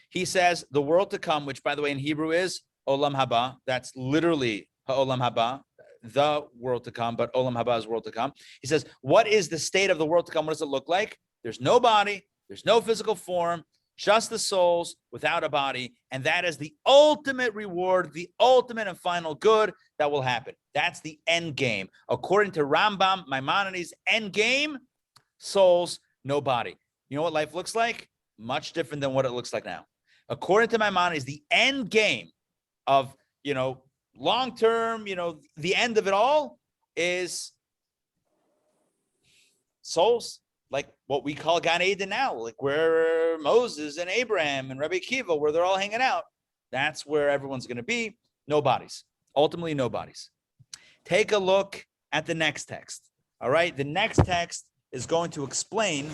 Speaker 1: He says the world to come, which by the way in Hebrew is Olam Haba. That's literally Olam Haba, the world to come, but Olam Haba is world to come. He says, what is the state of the world to come? What does it look like? There's no body, there's no physical form, just the souls without a body. And that is the ultimate reward, the ultimate and final good that will happen. That's the end game. According to Rambam, Maimonides, end game, souls, no body. You know what life looks like? Much different than what it looks like now. According to Maimonides, the end game of, long-term, the end of it all is souls, like what we call Gan Eden now, like where Moses and Abraham and Rabbi Akiva, where they're all hanging out. That's where everyone's going to be. No bodies. Ultimately, no bodies. Take a look at the next text. All right. The next text is going to explain,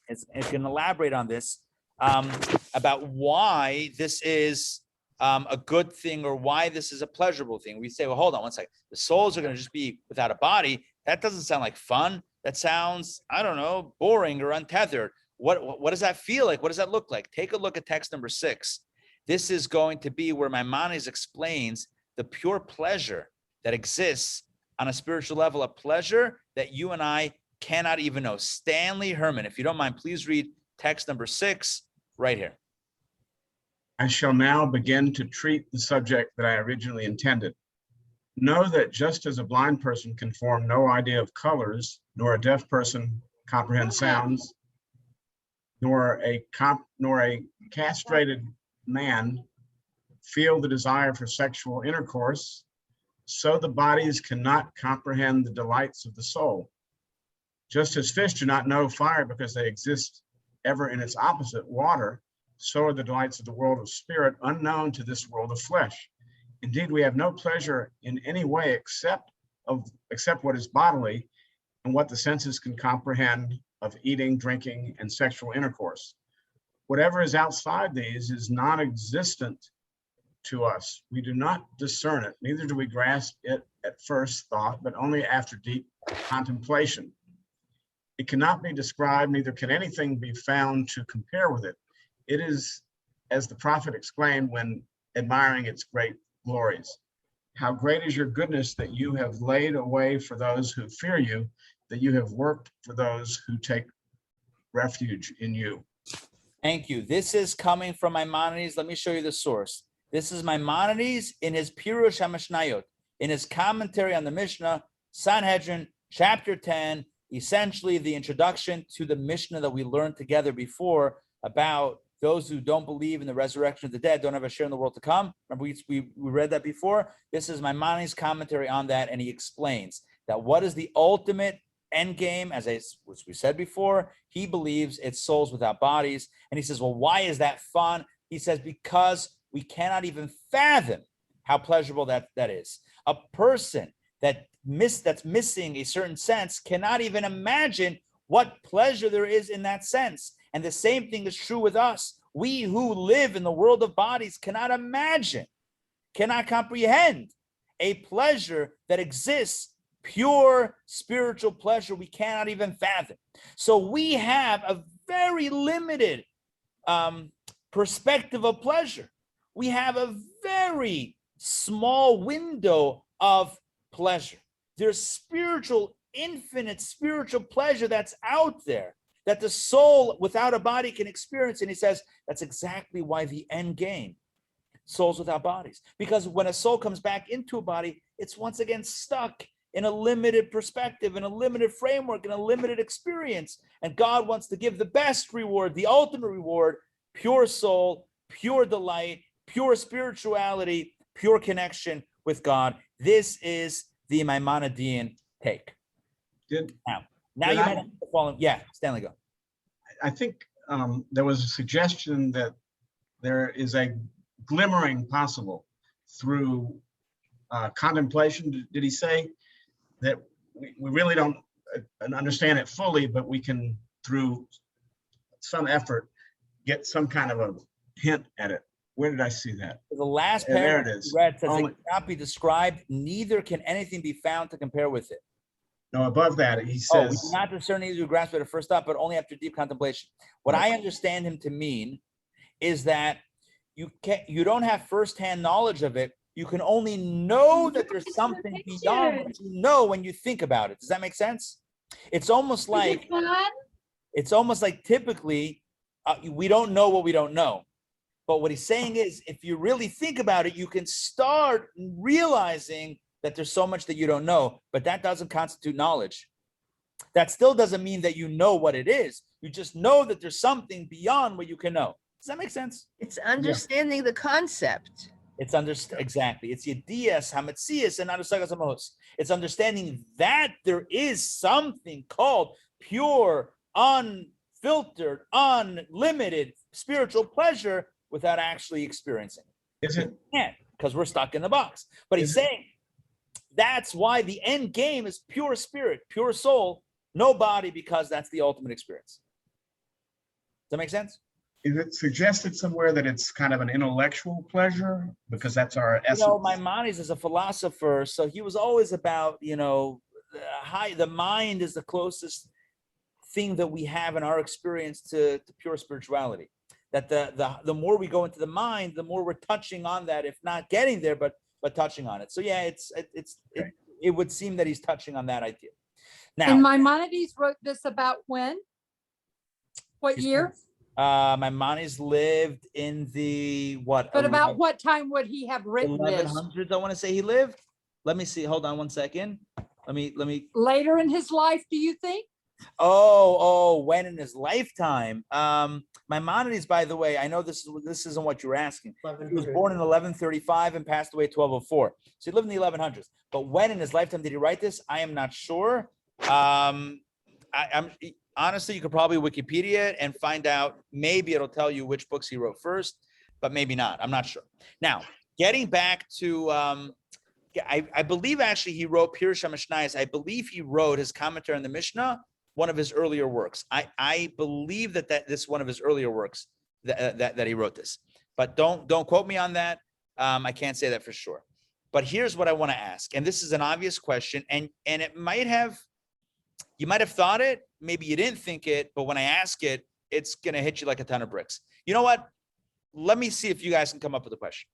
Speaker 1: it's going to elaborate on this, about why this is a good thing or why this is a pleasurable thing. We say, well, hold on one second. The souls are going to just be without a body. That doesn't sound like fun. That sounds, I don't know, boring or untethered. What does that feel like? What does that look like? Take a look at text number 6. This is going to be where Maimonides explains the pure pleasure that exists on a spiritual level, a pleasure that you and I cannot even know. Stanley Herman, if you don't mind, please read text number 6 right here.
Speaker 7: I shall now begin to treat the subject that I originally intended. Know that just as a blind person can form no idea of colors, nor a deaf person comprehend sounds, nor a castrated man feel the desire for sexual intercourse, so the bodies cannot comprehend the delights of the soul. Just as fish do not know fire because they exist ever in its opposite, water, so are the delights of the world of spirit unknown to this world of flesh. Indeed, we have no pleasure in any way except what is bodily and what the senses can comprehend of eating, drinking, and sexual intercourse. Whatever is outside these is non-existent to us. We do not discern it, neither do we grasp it at first thought, but only after deep contemplation. It cannot be described, neither can anything be found to compare with it. It is, as the prophet exclaimed when admiring its great glories, how great is your goodness that you have laid away for those who fear you, that you have worked for those who take refuge in you.
Speaker 1: Thank you. This is coming from Maimonides. Let me show you the source. This is Maimonides in his Pirush HaMishnayot, in his commentary on the Mishnah, Sanhedrin, chapter 10, essentially the introduction to the Mishnah that we learned together before about those who don't believe in the resurrection of the dead don't have a share in the world to come. Remember, we read that before. This is Maimonides' commentary on that, and he explains that what is the ultimate end game, as we said before, he believes it's souls without bodies. And he says, well, why is that fun? He says, because we cannot even fathom how pleasurable that is. A person that's missing a certain sense cannot even imagine what pleasure there is in that sense. And the same thing is true with us. We who live in the world of bodies cannot imagine, cannot comprehend a pleasure that exists, pure spiritual pleasure we cannot even fathom. So we have a very limited perspective of pleasure. We have a very small window of pleasure. There's spiritual, infinite spiritual pleasure that's out there that the soul without a body can experience. And he says that's exactly why the end game, souls without bodies. Because when a soul comes back into a body, it's once again stuck in a limited perspective, in a limited framework, in a limited experience. And God wants to give the best reward, the ultimate reward, pure soul, pure delight, pure spirituality, pure connection with God. This is the Maimonidean take. Now you might have to follow. Yeah, Stanley, go.
Speaker 7: I think there was a suggestion that there is a glimmering possible through contemplation. Did he say that we really don't understand it fully, but we can, through some effort, get some kind of a hint at it? Where did I see that?
Speaker 1: The last paragraph you read says it cannot be described, neither can anything be found to compare with it.
Speaker 7: No, above that, he
Speaker 1: Oh, we
Speaker 7: says,
Speaker 1: do not discern either to grasp it at first thought, but only after deep contemplation. What I understand him to mean is that you don't have firsthand knowledge of it. You can only know that there's something beyond what you know when you think about it. Does that make sense? It's almost like typically we don't know what we don't know. But what he's saying is, if you really think about it, you can start realizing that there's so much that you don't know, but that doesn't constitute knowledge. That still doesn't mean that you know what it is. You just know that there's something beyond what you can know. Does that make sense?
Speaker 4: It's understanding the concept.
Speaker 1: It's exactly. It's Yedias Hametzias and Anusagas Amos. It's understanding that there is something called pure, unfiltered, unlimited spiritual pleasure without actually experiencing it.
Speaker 7: is it?
Speaker 1: Yeah, because we're stuck in the box. But he's saying that's why the end game is pure spirit, pure soul, no body, because that's the ultimate experience. Does that make sense?
Speaker 7: Is it suggested somewhere that it's kind of an intellectual pleasure? Because that's our essence.
Speaker 1: You know, Maimonides is a philosopher, so he was always about, the mind is the closest thing that we have in our experience to pure spirituality. That the more we go into the mind, the more we're touching on that, if not getting there, but touching on it. So yeah, it would seem that he's touching on that idea. Now,
Speaker 2: And Maimonides wrote this about when? What year?
Speaker 1: Maimonides lived in the what?
Speaker 2: But about what time would he have written this?
Speaker 1: 1100s, I want to say he lived. Let me see. Hold on one second. Let me.
Speaker 2: Later in his life, do you think?
Speaker 1: When in his lifetime? Maimonides, by the way, I know this isn't what you were asking. He was born in 1135 and passed away 1204. So he lived in the 1100s. But when in his lifetime did he write this? I am not sure. I'm honestly, you could probably Wikipedia it and find out. Maybe it'll tell you which books he wrote first, but maybe not. I'm not sure. Now, getting back to, I believe actually he wrote Pirush HaMishnayos. I believe he wrote his commentary on the Mishnah, one of his earlier works. I believe that this is one of his earlier works that he wrote this, but don't quote me on that. I can't say that for sure. But here's what I want to ask, and this is an obvious question, and it might have. You might have thought it, maybe you didn't think it, but when I ask it, it's going to hit you like a ton of bricks. You know what? Let me see if you guys can come up with a question.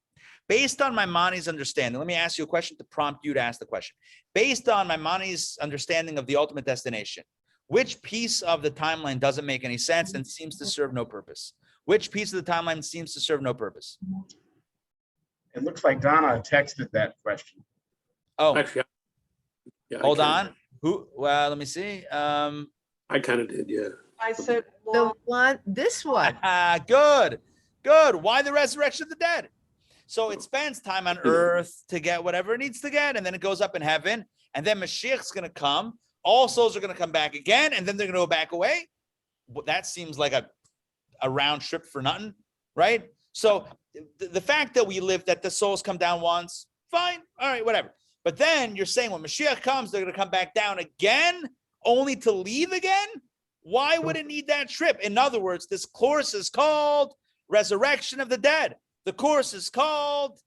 Speaker 1: Based on Maimonides' understanding, let me ask you a question to prompt you to ask the question. Based on Maimonides' understanding of the ultimate destination, which piece of the timeline doesn't make any sense and seems to serve no purpose? Which piece of the timeline seems to serve no purpose?
Speaker 7: It looks like Donna texted that question.
Speaker 1: Oh,
Speaker 5: Actually, yeah,
Speaker 1: hold on. Who? Well, let me see.
Speaker 5: I kind of did, yeah.
Speaker 3: I said,
Speaker 4: This one.
Speaker 1: Good. Why the resurrection of the dead? So it spends time on earth to get whatever it needs to get, and then it goes up in heaven, and then Mashiach's going to come. All souls are going to come back again, and then they're going to go back away. That seems like a round trip for nothing, right? So the fact that we live, that the souls come down once, fine, all right, whatever. But then you're saying when Mashiach comes, they're going to come back down again, only to leave again? Why would it need that trip? In other words, this course is called Resurrection of the Dead. The course is called,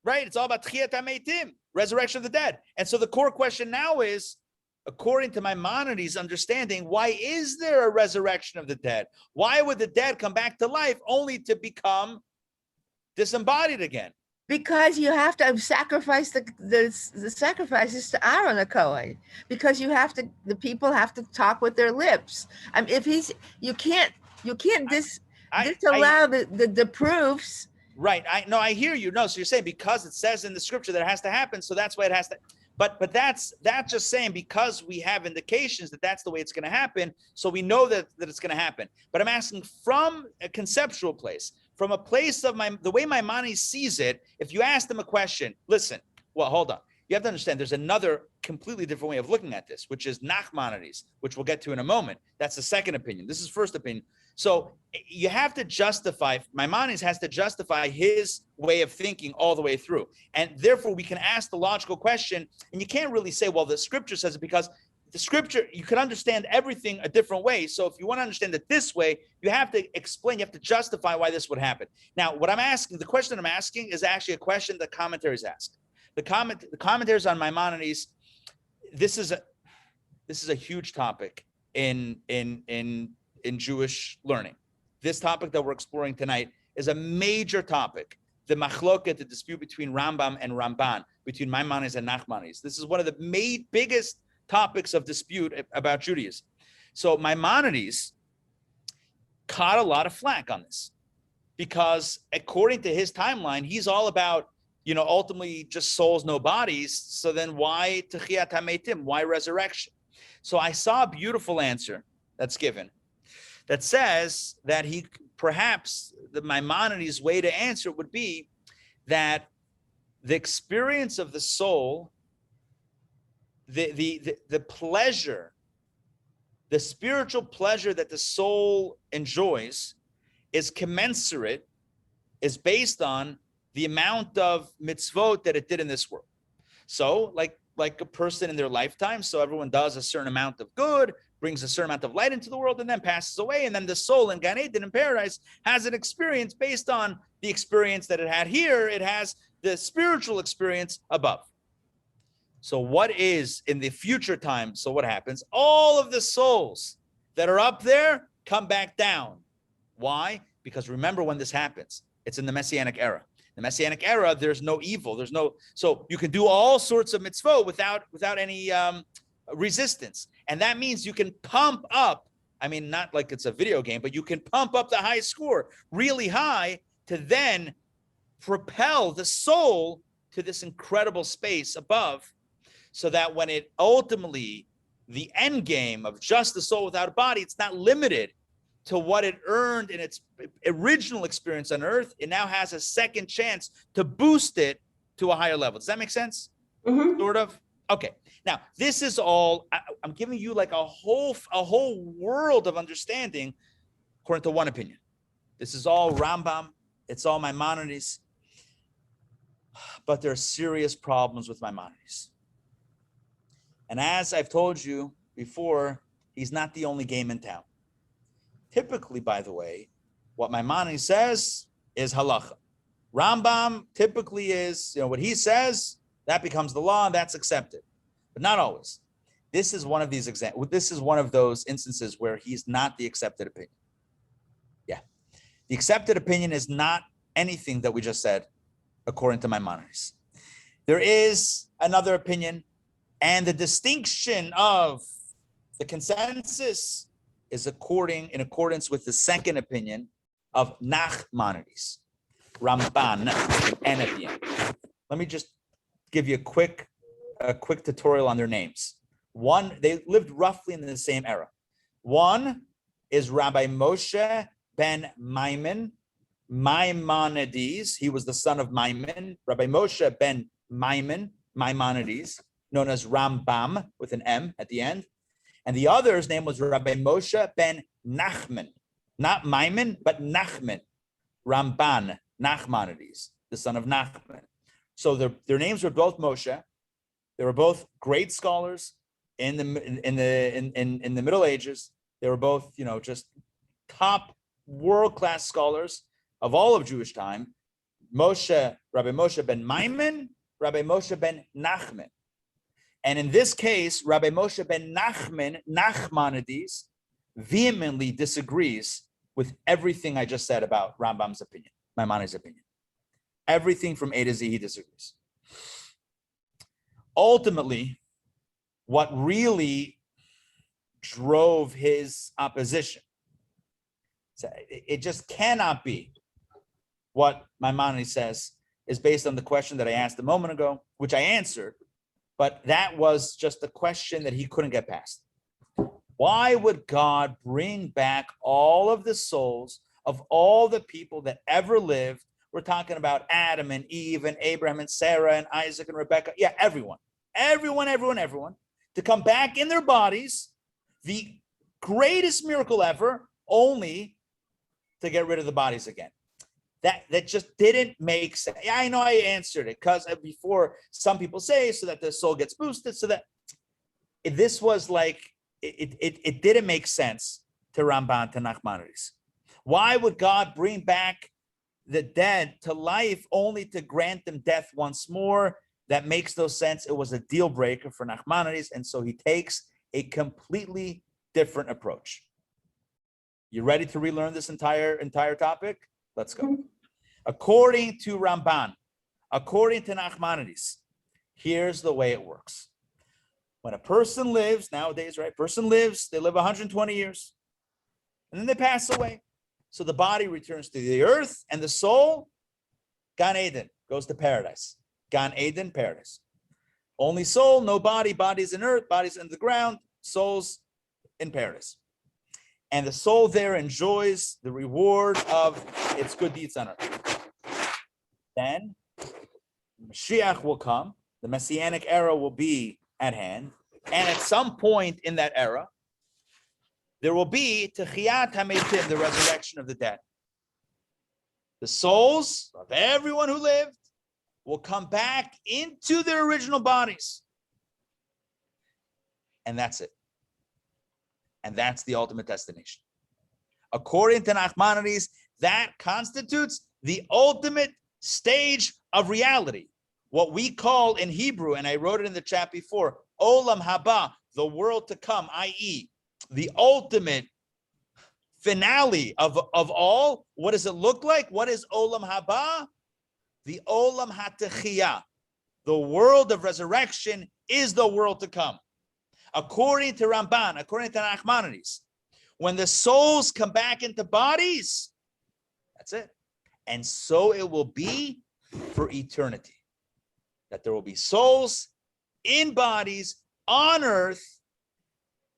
Speaker 1: right? It's all about Tchiyat HaMeitim, resurrection of the dead. And so the core question now is, according to Maimonides' understanding, why is there a resurrection of the dead? Why would the dead come back to life only to become disembodied again?
Speaker 4: Because you have to sacrifice the sacrifices to Aaron a Kohen. Because the people have to talk with their lips. I mean, you can't disallow the proofs.
Speaker 1: Right. I hear you. No, so you're saying because it says in the scripture that it has to happen, so that's why it has to. But that's just saying because we have indications that that's the way it's going to happen, so we know that it's going to happen. But I'm asking from a conceptual place, from a place of the way Maimonides sees it. If you ask them a question, listen. Well, hold on. You have to understand. There's another completely different way of looking at this, which is Nachmanides, which we'll get to in a moment. That's the second opinion. This is first opinion. So you have to justify, Maimonides has to justify his way of thinking all the way through. And therefore we can ask the logical question, and you can't really say, well, the scripture says it, because the scripture, you can understand everything a different way. So if you want to understand it this way, you have to explain, you have to justify why this would happen. Now, what I'm asking, the question I'm asking is actually a question that commentaries ask. The commentaries on Maimonides, this is a huge topic in Jewish learning. This topic that we're exploring tonight is a major topic. The machloket, the dispute between Rambam and Ramban, between Maimonides and Nachmanides. This is one of the biggest topics of dispute about Judaism. So Maimonides caught a lot of flack on this because according to his timeline, he's all about, ultimately just souls, no bodies. So then why Techiyat HaMeitim? Why resurrection? So I saw a beautiful answer that's given that says that perhaps the Maimonides' way to answer would be that the experience of the soul, the pleasure, the spiritual pleasure that the soul enjoys is commensurate, is based on the amount of mitzvot that it did in this world. So like a person in their lifetime, so everyone does a certain amount of good, brings a certain amount of light into the world, and then passes away. And then the soul in Gan Eden, in paradise, has an experience based on the experience that it had here. It has the spiritual experience above. So what is in the future time? So what happens? All of the souls that are up there come back down. Why? Because remember when this happens, it's in the Messianic era. The Messianic era, there's no evil. So you can do all sorts of mitzvot without any resistance. And that means you can pump up, not like it's a video game, but you can pump up the high score really high to then propel the soul to this incredible space above, so that when it ultimately, the end game of just the soul without a body, it's not limited to what it earned in its original experience on earth. It now has a second chance to boost it to a higher level. Does that make sense?
Speaker 8: Mm-hmm.
Speaker 1: Sort of? Okay. Now, this is all, I'm giving you like a whole world of understanding according to one opinion. This is all Rambam. It's all Maimonides. But there are serious problems with Maimonides. And as I've told you before, he's not the only game in town. Typically, by the way, what Maimonides says is halacha. Rambam typically is, what he says, that becomes the law, and that's accepted. But not always. This is one of these examples. This is one of those instances where he's not the accepted opinion. Yeah. The accepted opinion is not anything that we just said, according to Maimonides. There is another opinion, and the distinction of the consensus is in accordance with the second opinion of Nachmanides, Ramban, and at the end. Let me just give you a quick tutorial on their names. One, they lived roughly in the same era. One is Rabbi Moshe ben Maimonides. He was the son of Maimon. Rabbi Moshe ben Maimonides, known as Rambam with an M at the end. And the other's name was Rabbi Moshe ben Nachman, not Maimon, but Nachman, Ramban, Nachmanides, the son of Nachman. So their names were both Moshe. They were both great scholars in the Middle Ages. They were both, just top world-class scholars of all of Jewish time. Rabbi Moshe ben Maimon, Rabbi Moshe ben Nachman. And in this case, Rabbi Moshe ben Nachmanides, vehemently disagrees with everything I just said about Rambam's opinion, Maimonides' opinion. Everything from A to Z, he disagrees. Ultimately, what really drove his opposition, it just cannot be what Maimonides says, is based on the question that I asked a moment ago, which I answered, but that was just a question that he couldn't get past. Why would God bring back all of the souls of all the people that ever lived? We're talking about Adam and Eve and Abraham and Sarah and Isaac and Rebecca. Yeah, everyone, to come back in their bodies, the greatest miracle ever, only to get rid of the bodies again. That just didn't make sense. Yeah, I know I answered it because before some people say so that the soul gets boosted, so that this was like, it didn't make sense to Ramban, to Nachmanides. Why would God bring back the dead to life only to grant them death once more? That makes no sense. It was a deal breaker for Nachmanides, and so he takes a completely different approach. You ready to relearn this entire topic? Let's go. According to Ramban, according to Nachmanides, here's the way it works. When a person lives, nowadays, right? Person lives, they live 120 years, and then they pass away. So the body returns to the earth, and the soul, Gan Eden, goes to paradise. Gan Eden, paradise. Only soul, no body. Body's in earth, body's in the ground, soul's in paradise. And the soul there enjoys the reward of its good deeds on earth. Then Mashiach will come, the Messianic era will be at hand, and at some point in that era, there will be Techiyat HaMeitim, the resurrection of the dead. The souls of everyone who lived will come back into their original bodies. And that's it. And that's the ultimate destination. According to Nachmanides, that constitutes the ultimate stage of reality. What we call in Hebrew, and I wrote it in the chat before, Olam Haba, the world to come, i.e., the ultimate finale of all. What does it look like? What is Olam Haba? The Olam HaTechiyah. The world of resurrection is the world to come. According to Ramban, according to Nachmanides, when the souls come back into bodies, that's it. And so it will be for eternity. That there will be souls in bodies on earth,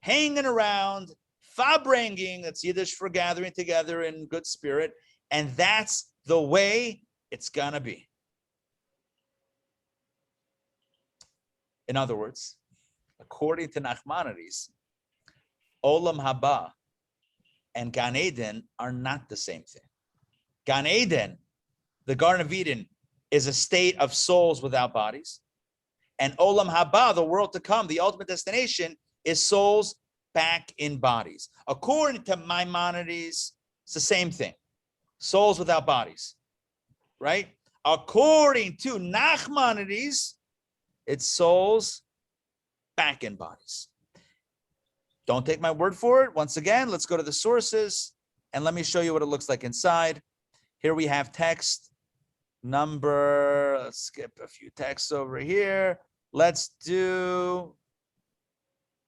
Speaker 1: hanging around, fabrenging, that's Yiddish for gathering together in good spirit, and that's the way it's gonna be. In other words, according to Nachmanides, Olam Haba and Gan Eden are not the same thing. Gan Eden, the Garden of Eden, is a state of souls without bodies. And Olam Haba, the world to come, the ultimate destination, is souls back in bodies. According to Maimonides, it's the same thing. Souls without bodies, right? According to Nachmanides, it's souls back in bodies. Don't take my word for it. Once again, let's go to the sources and let me show you what it looks like inside. Here we have text number, let's skip a few texts over here. Let's do,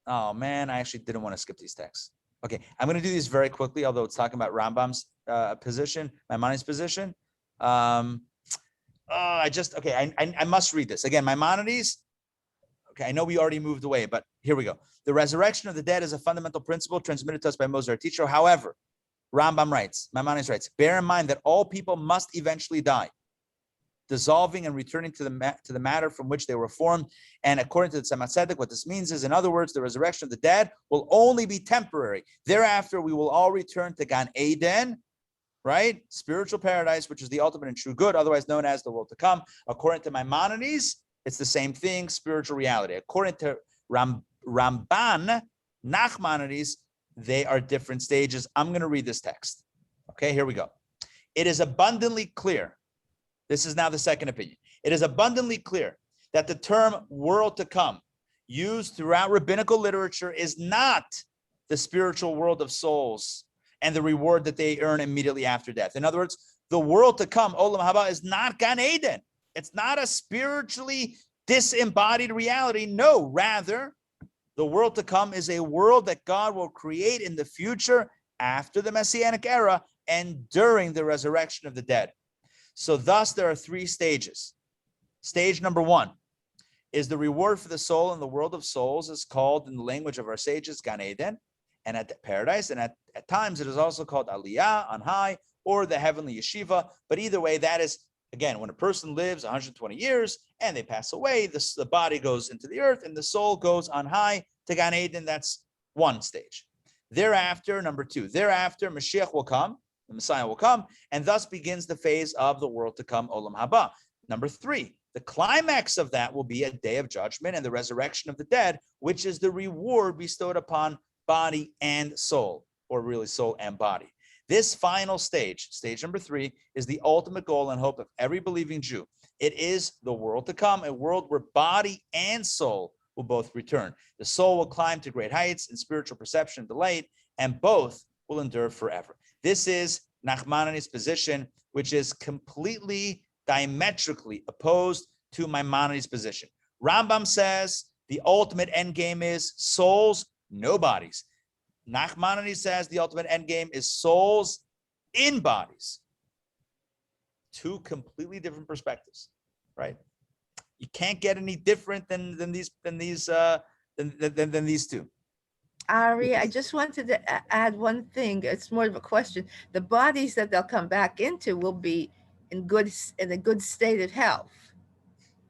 Speaker 1: oh man, I actually didn't want to skip these texts. Okay, I'm going to do these very quickly, although it's talking about Rambam's position, Maimonides' position. I must read this. Again, Maimonides, okay, I know we already moved away, but here we go. The resurrection of the dead is a fundamental principle transmitted to us by Moses, our teacher. However, Rambam writes, Maimonides writes, bear in mind that all people must eventually die, dissolving and returning to the matter from which they were formed. And according to the Tzemach Tzedek, what this means is, in other words, the resurrection of the dead will only be temporary. Thereafter, we will all return to Gan Eden, right? Spiritual paradise, which is the ultimate and true good, otherwise known as the world to come. According to Maimonides, it's the same thing, spiritual reality. According to Ramban, Nachmanides, They are different stages. I'm going to read this text. Okay, here we go. It is abundantly clear. This is now the second opinion. It is abundantly clear that the term world to come used throughout rabbinical literature is not the spiritual world of souls and the reward that they earn immediately after death. In other words, the world to come, Olam Haba, is not Gan Eden. It's not a spiritually disembodied reality. No, rather, the world to come is a world that God will create in the future after the Messianic era and during the resurrection of the dead. So thus, there are three stages. Stage number one is the reward for the soul in the world of souls is called, in the language of our sages, Gan Eden, and at paradise, and at times it is also called Aliyah, on high, or the heavenly yeshiva. But either way, that is, again, when a person lives 120 years and they pass away, the body goes into the earth and the soul goes on high to Gan Eden. That's one stage. Thereafter, number two, thereafter, Mashiach will come, the Messiah will come, and thus begins the phase of the world to come, Olam Haba. Number three, the climax of that will be a day of judgment and the resurrection of the dead, which is the reward bestowed upon body and soul, or really soul and body. This final stage, stage number three, is the ultimate goal and hope of every believing Jew. It is the world to come, a world where body and soul will both return. The soul will climb to great heights in spiritual perception and delight, and both will endure forever. This is Nachmanides' position, which is completely diametrically opposed to Maimonides' position. Rambam says the ultimate end game is souls, no bodies. Nachmanides says the ultimate end game is souls in bodies. Two completely different perspectives, right? You can't get any different than these two.
Speaker 4: Ari, I just wanted to add one thing. It's more of a question. The bodies that they'll come back into will be in a good state of health.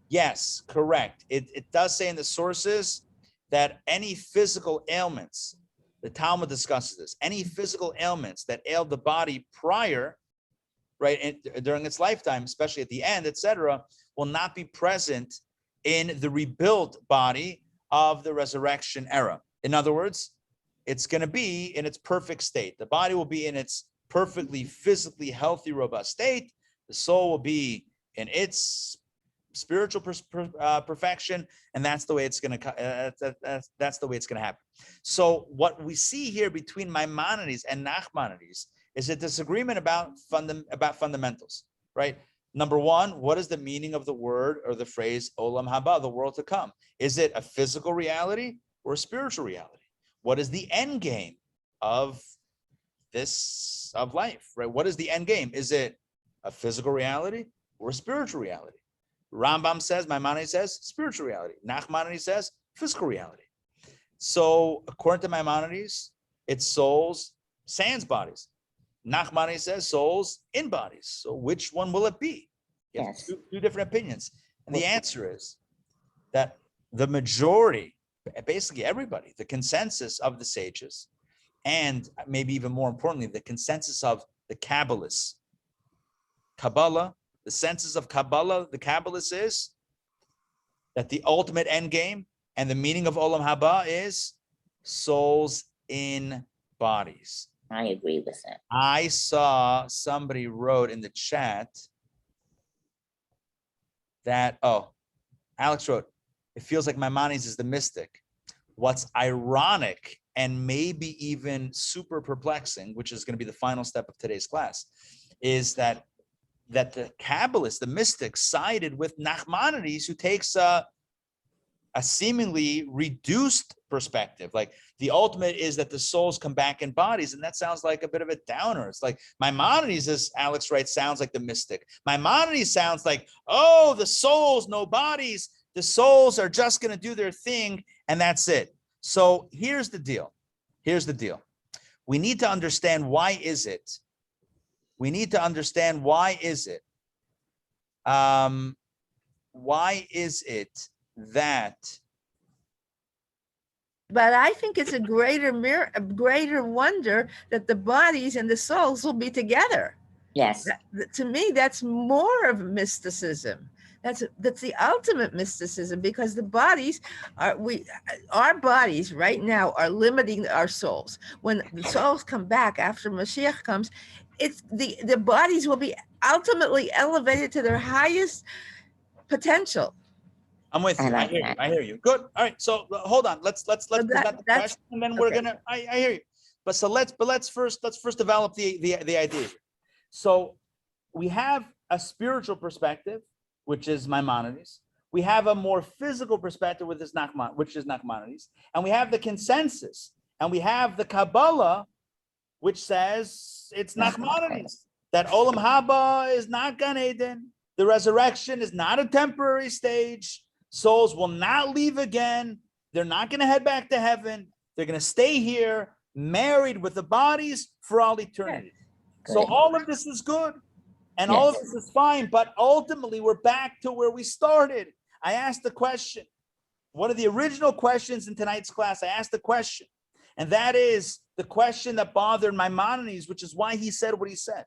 Speaker 1: Yes, correct. It does say in the sources that any physical ailments, the Talmud discusses this, any physical ailments that ailed the body prior, right, and during its lifetime, especially at the end, etc., will not be present in the rebuilt body of the resurrection era. In other words, it's going to be in its perfect state. The body will be in its perfectly physically healthy, robust state. The soul will be in its spiritual perfection, and that's the way it's going to. That's the way it's going to happen. So what we see here between Maimonides and Nachmanides is a disagreement about fundamentals, right? Number one, what is the meaning of the word or the phrase Olam Haba, the world to come? Is it a physical reality or a spiritual reality? What is the end game of life, right? What is the end game? Is it a physical reality or a spiritual reality? Rambam says, Maimonides says, spiritual reality. Nachmanides says, physical reality. So according to Maimonides, it's souls sans bodies. Nachmanides says souls in bodies. So which one will it be?
Speaker 6: Yes.
Speaker 1: Two different opinions. And the answer is that the majority, basically everybody, the consensus of the sages, and maybe even more importantly, the consensus of the Kabbalists, Kabbalah, the census of Kabbalah, the Kabbalists is that the ultimate end game and the meaning of Olam Haba is souls in bodies.
Speaker 6: I agree with that.
Speaker 1: I saw somebody wrote in the chat that, Alex wrote, it feels like Maimonides is the mystic. What's ironic and maybe even super perplexing, which is going to be the final step of today's class, is that the Kabbalists, the mystics, sided with Nachmanides, who takes a seemingly reduced perspective. Like the ultimate is that the souls come back in bodies, and that sounds like a bit of a downer. It's like Maimonides, as Alex writes, sounds like the mystic. Maimonides sounds like, oh, the souls, no bodies. The souls are just going to do their thing, and that's it. So here's the deal. Here's the deal. We need to understand why is it. We need to understand why is it. Why is it that?
Speaker 4: But I think it's a greater wonder that the bodies and the souls will be together.
Speaker 6: Yes.
Speaker 4: To me, that's more of mysticism. That's the ultimate mysticism, because the bodies our bodies right now are limiting our souls. When the souls come back after Mashiach comes, it's the bodies will be ultimately elevated to their highest potential.
Speaker 1: I'm with you.
Speaker 6: I
Speaker 1: I
Speaker 6: like
Speaker 1: hear you.
Speaker 6: that.
Speaker 1: I hear you. Good. All right. So hold on. Let's present the
Speaker 4: that's-
Speaker 1: question, and then we're
Speaker 4: okay.
Speaker 1: gonna. I hear you. But let's first develop the idea. So we have a spiritual perspective, which is Maimonides. We have a more physical perspective, which is Nachmanides, and we have the consensus, and we have the Kabbalah, which says it's Nachmanides, that Olam Haba is not Gan Eden. The resurrection is not a temporary stage. Souls will not leave again. They're not going to head back to heaven. They're going to stay here, married with the bodies for all eternity.
Speaker 6: Yes.
Speaker 1: So
Speaker 6: Good.
Speaker 1: all of this is good, and all of
Speaker 6: Yes.
Speaker 1: this is fine, but ultimately we're back to where we started. I asked the question, one of the original questions in tonight's class, I asked the question, and that is the question that bothered Maimonides, which is why he said what he said.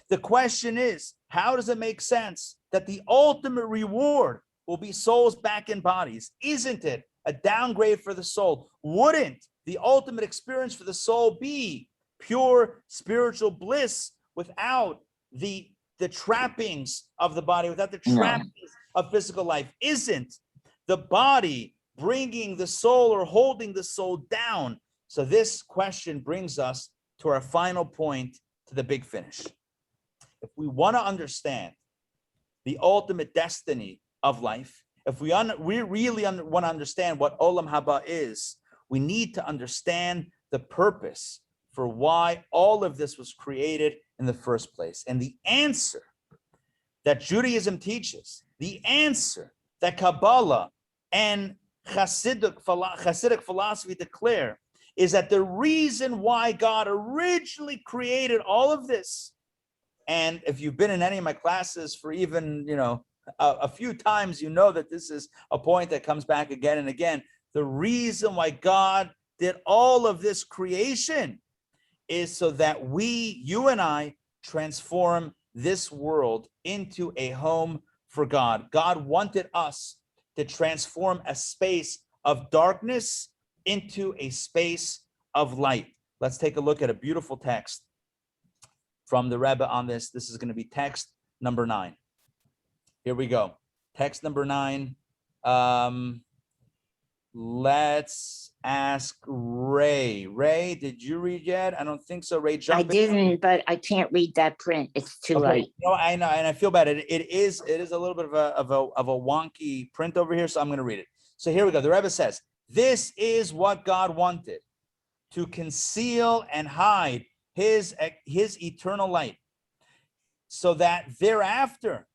Speaker 1: The question is, how does it make sense that the ultimate reward will be souls back in bodies? Isn't it a downgrade for the soul? Wouldn't the ultimate experience for the soul be pure spiritual bliss without the trappings of the body, without the trappings of physical life? Isn't the body bringing the soul or holding the soul down? So this question brings us to our final point, to the big finish. If we want to understand the ultimate destiny of life, if we really want to understand what Olam Haba is, we need to understand the purpose for why all of this was created in the first place. And the answer that Judaism teaches, the answer that Kabbalah and Hasidic philosophy declare, is that the reason why God originally created all of this, and if you've been in any of my classes for even, a few times, you know that this is a point that comes back again and again. The reason why God did all of this creation is so that you and I, transform this world into a home for God. God wanted us to transform a space of darkness into a space of light. Let's take a look at a beautiful text from the Rebbe on this. This is going to be text number 9. Here we go. Text number 9. Let's ask Ray. Ray, did you read yet? I don't think so. Ray, jump
Speaker 6: I
Speaker 1: in.
Speaker 6: didn't, but I can't read that print. It's too light.
Speaker 1: No, I know, and I feel bad. It is a little bit of a wonky print over here, so I'm going to read it. So here we go. The Rebbe says, "This is what God wanted, to conceal and hide his eternal light, so that thereafter,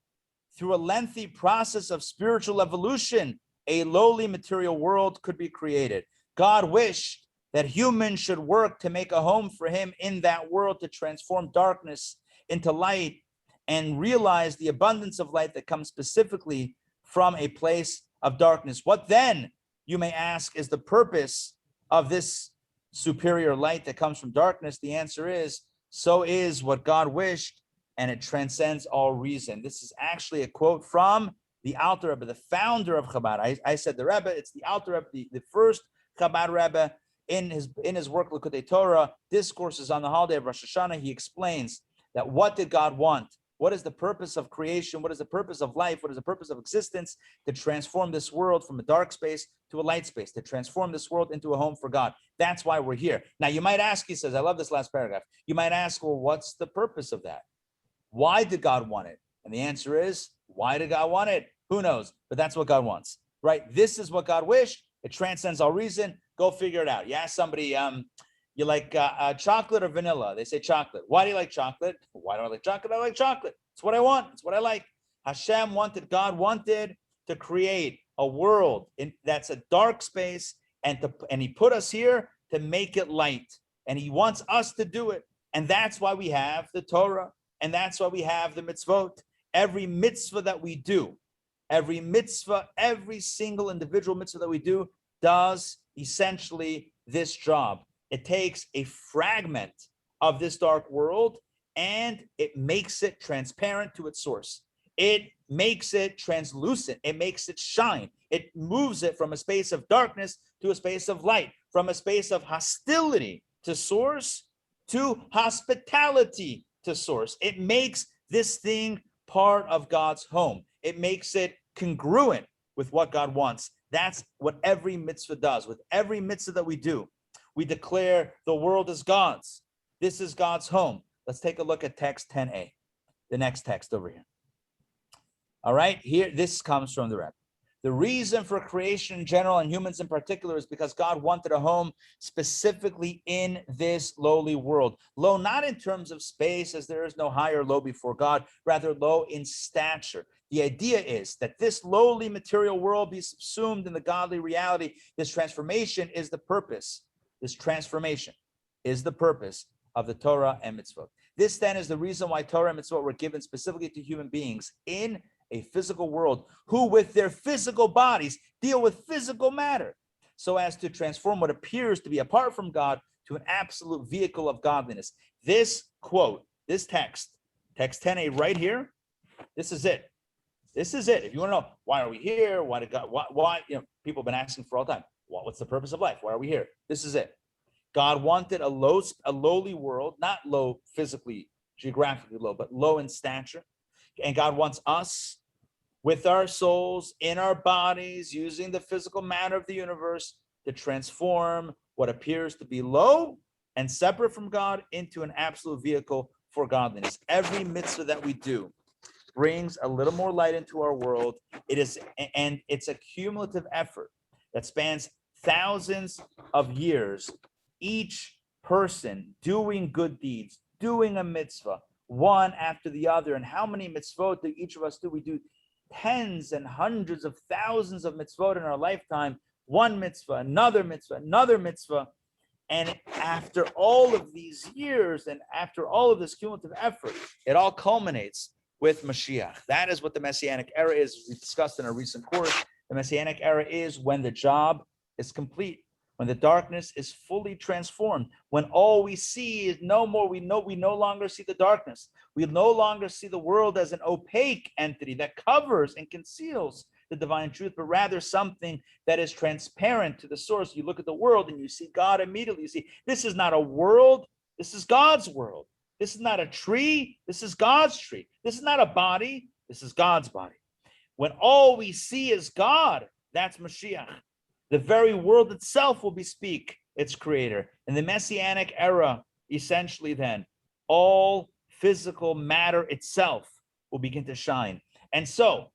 Speaker 1: through a lengthy process of spiritual evolution, a lowly material world could be created. God wished that humans should work to make a home for him in that world, to transform darkness into light and realize the abundance of light that comes specifically from a place of darkness. What then, you may ask, is the purpose of this superior light that comes from darkness? The answer is, so is what God wished, and it transcends all reason." This is actually a quote from the Alter Rebbe, the founder of Chabad. I said the Rebbe, it's the Alter Rebbe, the first Chabad Rebbe. In his work, Likutei Torah, Discourses on the Holiday of Rosh Hashanah, he explains that what did God want? What is the purpose of creation? What is the purpose of life? What is the purpose of existence? To transform this world from a dark space to a light space, to transform this world into a home for God. That's why we're here. Now, you might ask, he says, I love this last paragraph. You might ask, well, what's the purpose of that? Why did God want it? And the answer is, why did God want it? Who knows? But that's what God wants, right? This is what God wished. It transcends all reason. Go figure it out. You ask somebody, you like chocolate or vanilla? They say chocolate. Why do you like chocolate? Why do I like chocolate? I like chocolate. It's what I want. It's what I like. God wanted to create a world that's a dark space, and he put us here to make it light. And he wants us to do it. And that's why we have the Torah. And that's why we have the mitzvot. Every mitzvah that we do, every single individual mitzvah that we do does essentially this job. It takes a fragment of this dark world and it makes it transparent to its source. It makes it translucent. It makes it shine. It moves it from a space of darkness to a space of light, from a space of hostility to source to hospitality to source. It makes this thing part of God's home. It makes it congruent with what God wants. That's what every mitzvah does. With every mitzvah that we do, we declare the world is God's. This is God's home. Let's take a look at text 10a, the next text over here. All right, here, this comes from the Rabbi. The reason for creation in general and humans in particular is because God wanted a home specifically in this lowly world. Low, not in terms of space, as there is no high or low before God, rather low in stature. The idea is that this lowly material world be subsumed in the godly reality. This transformation is the purpose. This transformation is the purpose of the Torah and mitzvot. This then is the reason why Torah and mitzvot were given specifically to human beings in a physical world, who with their physical bodies deal with physical matter, so as to transform what appears to be apart from God to an absolute vehicle of godliness. This quote, this text 10a right here, this is it. This is it. If you want to know, why are we here? Why did God, why, people have been asking for all time, what's the purpose of life? Why are we here? This is it. God wanted a lowly world, not low physically, geographically low, but low in stature. And God wants us with our souls, in our bodies, using the physical matter of the universe to transform what appears to be low and separate from God into an absolute vehicle for godliness. Every mitzvah that we do brings a little more light into our world. It's a cumulative effort that spans thousands of years. Each person doing good deeds, doing a mitzvah, one after the other. And how many mitzvot do each of us do? We do tens and hundreds of thousands of mitzvot in our lifetime. One mitzvah, another mitzvah, another mitzvah. And after all of these years and after all of this cumulative effort, it all culminates with Mashiach. That is what the Messianic era is. We discussed in a recent course. The Messianic era is when the job is complete, when the darkness is fully transformed, when all we see is no more, we no longer see the darkness. We no longer see the world as an opaque entity that covers and conceals the divine truth, but rather something that is transparent to the source. You look at the world and you see God immediately. You see, this is not a world, this is God's world. This is not a tree, this is God's tree. This is not a body, this is God's body. When all we see is God, that's Mashiach. The very world itself will bespeak its creator. In the Messianic era, essentially then, all physical matter itself will begin to shine. And so,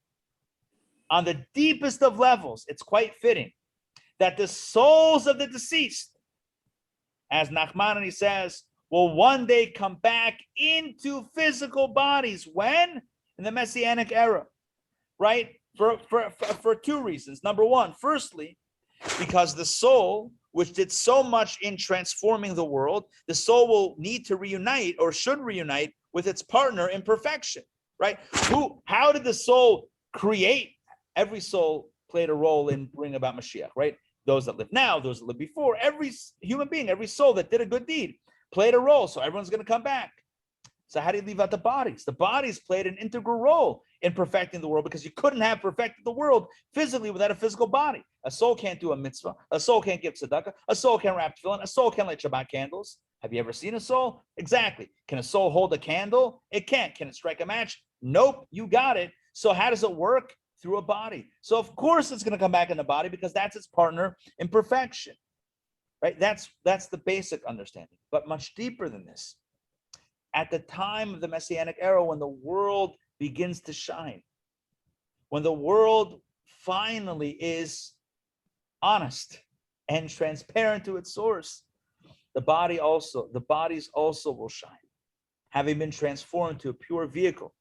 Speaker 1: on the deepest of levels, it's quite fitting that the souls of the deceased, as Nachmanides says, will one day come back into physical bodies. When? In the Messianic era, right? For two reasons. Number one, firstly, because the soul, which did so much in transforming the world, the soul will need to reunite or should reunite with its partner in perfection, right? How did the soul create? Every soul played a role in bringing about Mashiach, right? Those that live now, those that live before, every human being, every soul that did a good deed played a role. So everyone's going to come back. So how do you leave out the bodies? The bodies played an integral role in perfecting the world, because you couldn't have perfected the world physically without a physical body. A soul can't do a mitzvah. A soul can't give tzedakah. A soul can't wrap tefillin. A soul can't light Shabbat candles. Have you ever seen a soul? Exactly. Can a soul hold a candle? It can't. Can it strike a match? Nope. You got it. So how does it work? Through a body. So of course it's going to come back in the body, because that's its partner in perfection, right? That's the basic understanding. But much deeper than this, at the time of the Messianic era, when the world begins to shine, when the world finally is honest and transparent to its source, the bodies also will shine, having been transformed to a pure vehicle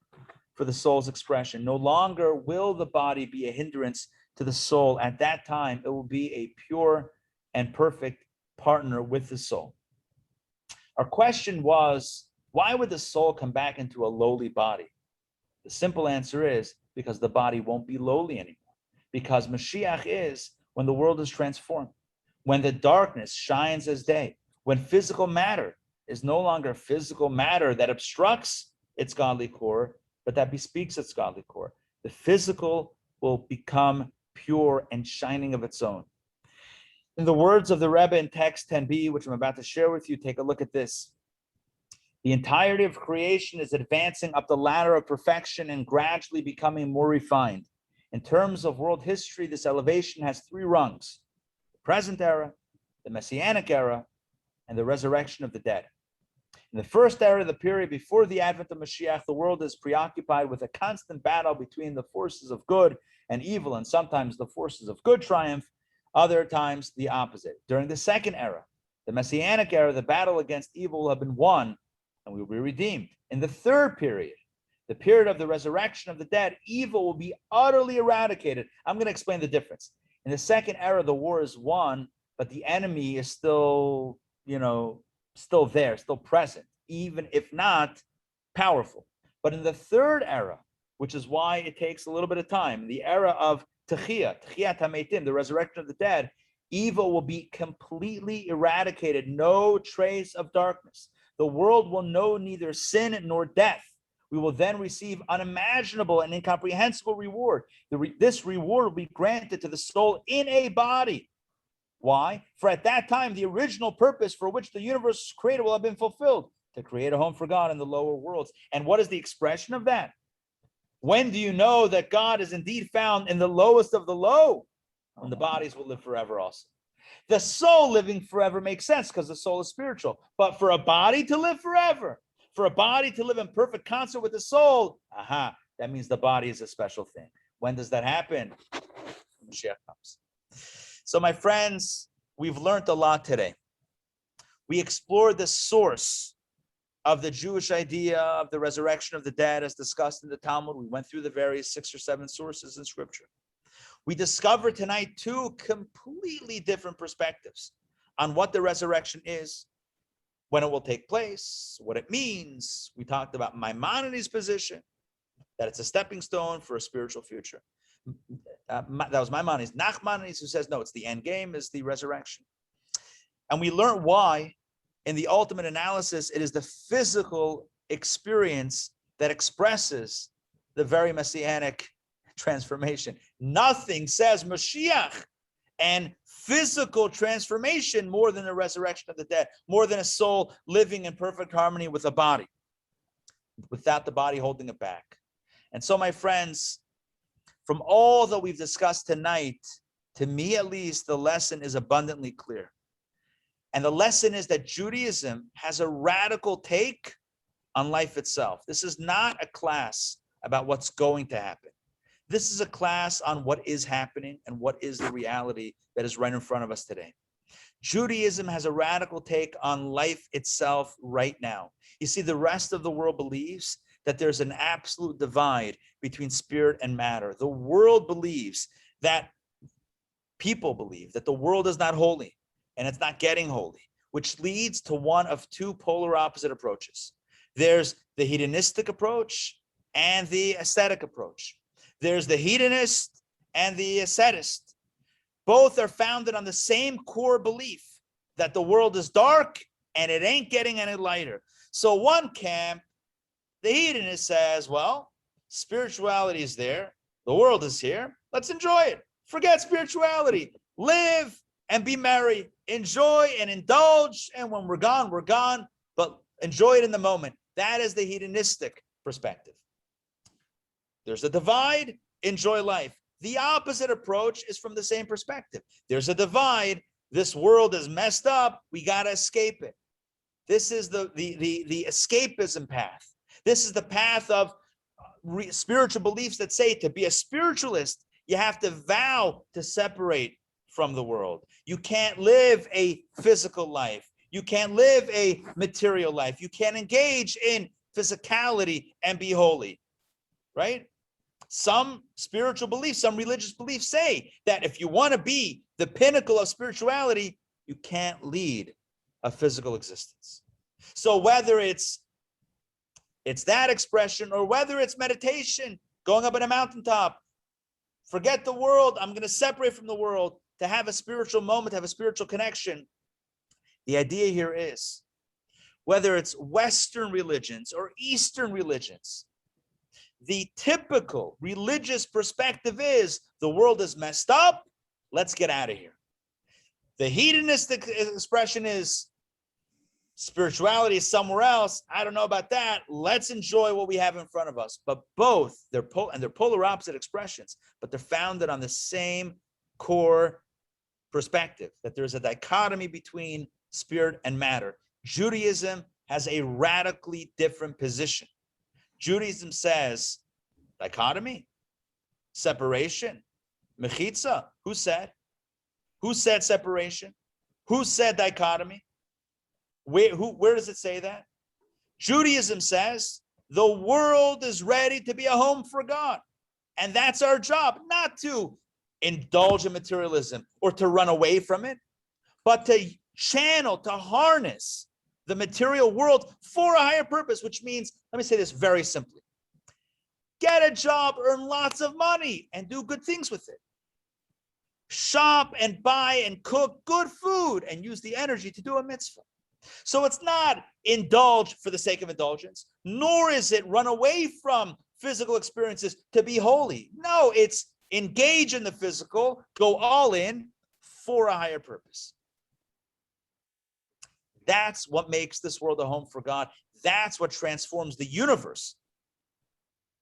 Speaker 1: for the soul's expression. No longer will the body be a hindrance to the soul. At that time, it will be a pure and perfect partner with the soul. Our question was, why would the soul come back into a lowly body? The simple answer is because the body won't be lowly anymore. Because Mashiach is when the world is transformed, when the darkness shines as day, when physical matter is no longer physical matter that obstructs its godly core, but that bespeaks its godly core. The physical will become pure and shining of its own. In the words of the Rebbe in text 10b, which I'm about to share with you, take a look at this. The entirety of creation is advancing up the ladder of perfection and gradually becoming more refined. In terms of world history, this elevation has 3 rungs: the present era, the Messianic era, and the resurrection of the dead. In the first era, the period before the advent of Mashiach, the world is preoccupied with a constant battle between the forces of good and evil, and sometimes the forces of good triumph, other times the opposite. During the second era, the Messianic era, the battle against evil will have been won and we will be redeemed. In the third period, the period of the resurrection of the dead, evil will be utterly eradicated. I'm going to explain the difference. In the second era, the war is won, but the enemy is still, still there, still present, even if not powerful. But in the third era, which is why it takes a little bit of time, the era of Techiyat HaMeitim, the resurrection of the dead, evil will be completely eradicated, no trace of darkness. The world will know neither sin nor death. We will then receive unimaginable and incomprehensible reward. This reward will be granted to the soul in a body. Why? For at that time, the original purpose for which the universe was created will have been fulfilled, to create a home for God in the lower worlds. And what is the expression of that? When do you know that God is indeed found in the lowest of the low? When the bodies will live forever also. The soul living forever makes sense because the soul is spiritual. But for a body to live forever, for a body to live in perfect concert with the soul, that means the body is a special thing. When does that happen? When Mashiach comes. So my friends, we've learned a lot today. We explored the source of the Jewish idea of the resurrection of the dead as discussed in the Talmud. We went through the various 6 or 7 sources in scripture. We discovered tonight 2 completely different perspectives on what the resurrection is, when it will take place, what it means. We talked about Maimonides' position, that it's a stepping stone for a spiritual future. That was Maimonides. Nachmanides, who says, no, it's the end game, is the resurrection. And we learned why, in the ultimate analysis, it is the physical experience that expresses the very messianic transformation. Nothing says Mashiach and physical transformation more than the resurrection of the dead, more than a soul living in perfect harmony with a body, without the body holding it back. And so, my friends, from all that we've discussed tonight, to me at least, the lesson is abundantly clear. And the lesson is that Judaism has a radical take on life itself. This is not a class about what's going to happen. This is a class on what is happening and what is the reality that is right in front of us today. Judaism has a radical take on life itself right now. You see, the rest of the world believes that there's an absolute divide between spirit and matter. The world believes that, people believe that the world is not holy and it's not getting holy, which leads to one of 2 polar opposite approaches. There's the hedonistic approach and the aesthetic approach. There's the hedonist and the ascetist. Both are founded on the same core belief that the world is dark and it ain't getting any lighter. So one camp, the hedonist, says, well, spirituality is there. The world is here. Let's enjoy it. Forget spirituality. Live and be merry. Enjoy and indulge. And when we're gone. But enjoy it in the moment. That is the hedonistic perspective. There's a divide. Enjoy life. The opposite approach is from the same perspective. There's a divide. This world is messed up. We got to escape it. This is the escapism path. This is the path of spiritual beliefs that say to be a spiritualist, you have to vow to separate from the world. You can't live a physical life. You can't live a material life. You can't engage in physicality and be holy, right? Some spiritual beliefs, some religious beliefs say that if you want to be the pinnacle of spirituality, you can't lead a physical existence. So whether it's that expression or whether it's meditation, going up on a mountaintop, forget the world, I'm going to separate from the world to have a spiritual moment, have a spiritual connection. The idea here is, whether it's Western religions or Eastern religions, the typical religious perspective is the world is messed up. Let's get out of here. The hedonistic expression is spirituality is somewhere else. I don't know about that. Let's enjoy what we have in front of us. But both, they're polar opposite expressions, but they're founded on the same core perspective, that there's a dichotomy between spirit and matter. Judaism has a radically different position. Judaism says dichotomy, separation, mechitza. Who said? Who said separation? Who said dichotomy? Where does it say that? Judaism says the world is ready to be a home for God. And that's our job, not to indulge in materialism or to run away from it, but to channel, to harness the material world for a higher purpose, which means, let me say this very simply, get a job, earn lots of money, and do good things with it. Shop and buy and cook good food and use the energy to do a mitzvah. So it's not indulge for the sake of indulgence, nor is it run away from physical experiences to be holy. No, it's engage in the physical, go all in for a higher purpose. That's what makes this world a home for God. That's what transforms the universe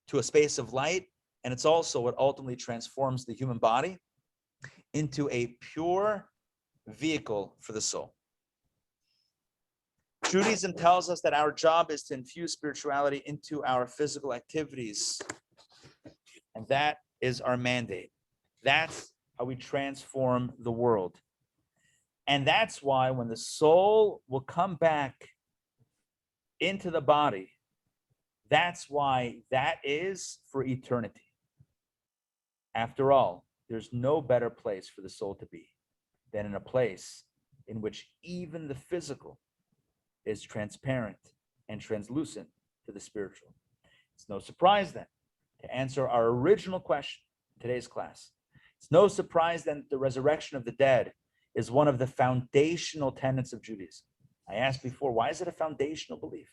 Speaker 1: to a space of light. And it's also what ultimately transforms the human body into a pure vehicle for the soul. Judaism tells us that our job is to infuse spirituality into our physical activities. And that is our mandate. That's how we transform the world. And that's why when the soul will come back into the body, that's why that is for eternity. After all, there's no better place for the soul to be than in a place in which even the physical is transparent and translucent to the spiritual. It's no surprise then, to answer our original question in today's class, it's no surprise then that the resurrection of the dead is one of the foundational tenets of Judaism. I asked before, why is it a foundational belief?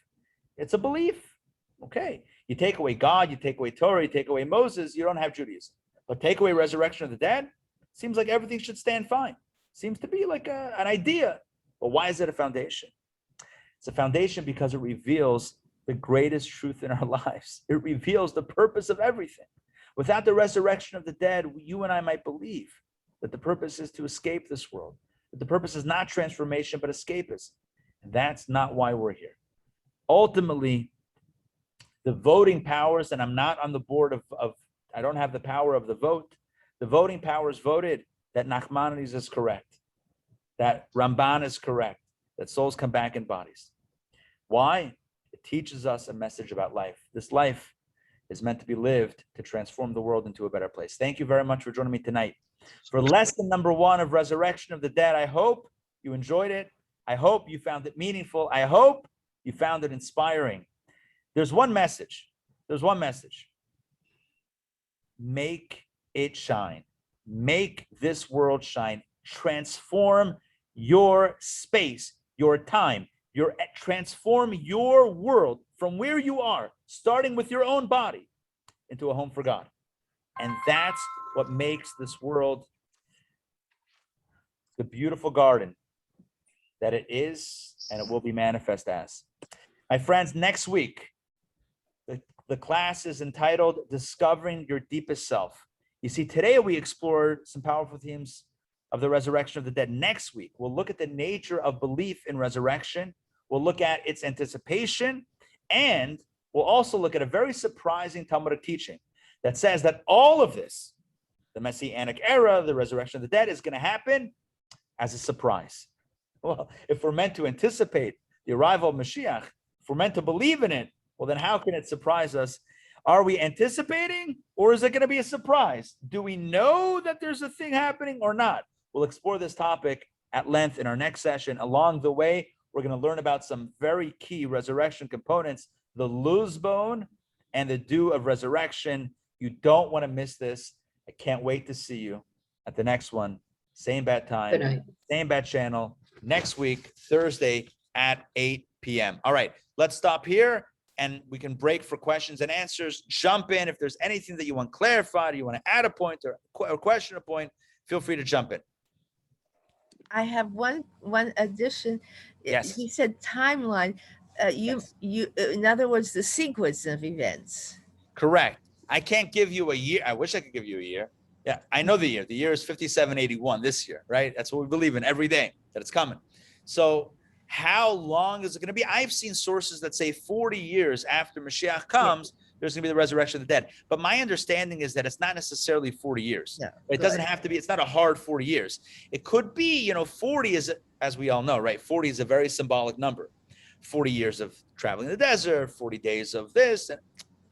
Speaker 1: It's a belief. Okay, you take away God, you take away Torah, you take away Moses, you don't have Judaism. But take away resurrection of the dead, seems like everything should stand fine. Seems to be like an idea. But why is it a foundation? It's a foundation because it reveals the greatest truth in our lives. It reveals the purpose of everything. Without the resurrection of the dead, you and I might believe that the purpose is to escape this world, that the purpose is not transformation, but escapism. And that's not why we're here. Ultimately, the voting powers, and I'm not on the board of I don't have the power of the vote. The voting powers voted that Nachmanides is correct, that Ramban is correct, that souls come back in bodies. Why? It teaches us a message about life. This life is meant to be lived to transform the world into a better place. Thank you very much for joining me tonight. For lesson number 1 of Resurrection of the Dead, I hope you enjoyed it. I hope you found it meaningful. I hope you found it inspiring. There's one message. There's one message. Make it shine. Make this world shine. Transform your space, your time, transform your world from where you are, starting with your own body, into a home for God. And that's what makes this world the beautiful garden that it is and it will be manifest as. My friends, next week, the class is entitled Discovering Your Deepest Self. You see, today we explored some powerful themes of the resurrection of the dead. Next week, we'll look at the nature of belief in resurrection. We'll look at its anticipation, and we'll also look at a very surprising Talmudic teaching that says that all of this, the Messianic era, the resurrection of the dead, is going to happen as a surprise. Well, if we're meant to anticipate the arrival of Mashiach, if we're meant to believe in it, well, then how can it surprise us? Are we anticipating, or is it going to be a surprise? Do we know that there's a thing happening or not? We'll explore this topic at length in our next session. Along the way, we're going to learn about some very key resurrection components, the luz bone and the dew of resurrection. You don't want to miss this. I can't wait to see you at the next one. Same bat time, same bat channel, next week, Thursday at 8 p.m. All right, let's stop here. and we can break for questions and answers. Jump in. If there's anything that you want clarified, or you want to add a point or question a point, feel free to jump in.
Speaker 4: I have one addition.
Speaker 1: Yes.
Speaker 4: He said timeline.
Speaker 1: Yes.
Speaker 4: In other words, the sequence of events.
Speaker 1: Correct. I can't give you a year. I wish I could give you a year. Yeah, I know the year. The year is 5781 this year, right? That's what we believe in every day, that it's coming. So how long is it going to be? I've seen sources that say 40 years after Mashiach comes, there's going to be the resurrection of the dead. But my understanding is that it's not necessarily 40 years.
Speaker 4: No,
Speaker 1: It doesn't have to be. It's not a hard 40 years. It could be, 40 is, as we all know, right? 40 is a very symbolic number. 40 years of traveling the desert, 40 days of this. And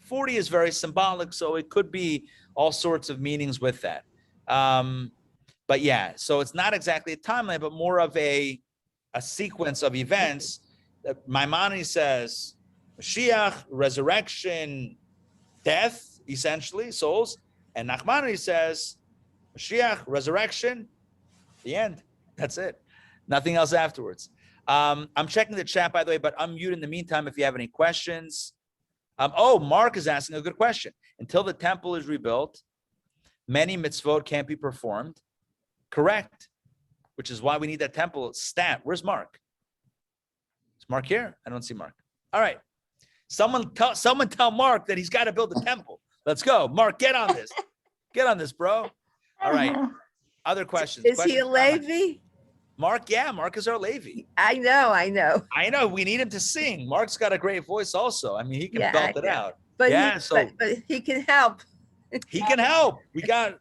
Speaker 1: 40 is very symbolic. So it could be all sorts of meanings with that. But yeah, so it's not exactly a timeline, but more of a sequence of events. Maimonides says Mashiach, resurrection, death, essentially, souls. And Nachmanides says Mashiach, resurrection, the end. That's it. Nothing else afterwards. I'm checking the chat, by the way, but unmute in the meantime if you have any questions. Mark is asking a good question. Until the temple is rebuilt, many mitzvot can't be performed. Correct. Which is why we need that temple stat. Where's Mark? Is Mark here? I don't see Mark. All right. Someone tell Mark that he's got to build a temple. Let's go. Mark, get on this. Get on this, bro. All right. Other questions?
Speaker 4: Is he a Levi?
Speaker 1: Mark, yeah, Mark is our Levi.
Speaker 4: I know.
Speaker 1: We need him to sing. Mark's got a great voice also. I mean, he can belt it out.
Speaker 4: But
Speaker 1: yeah,
Speaker 4: but he can help.
Speaker 1: He can help. It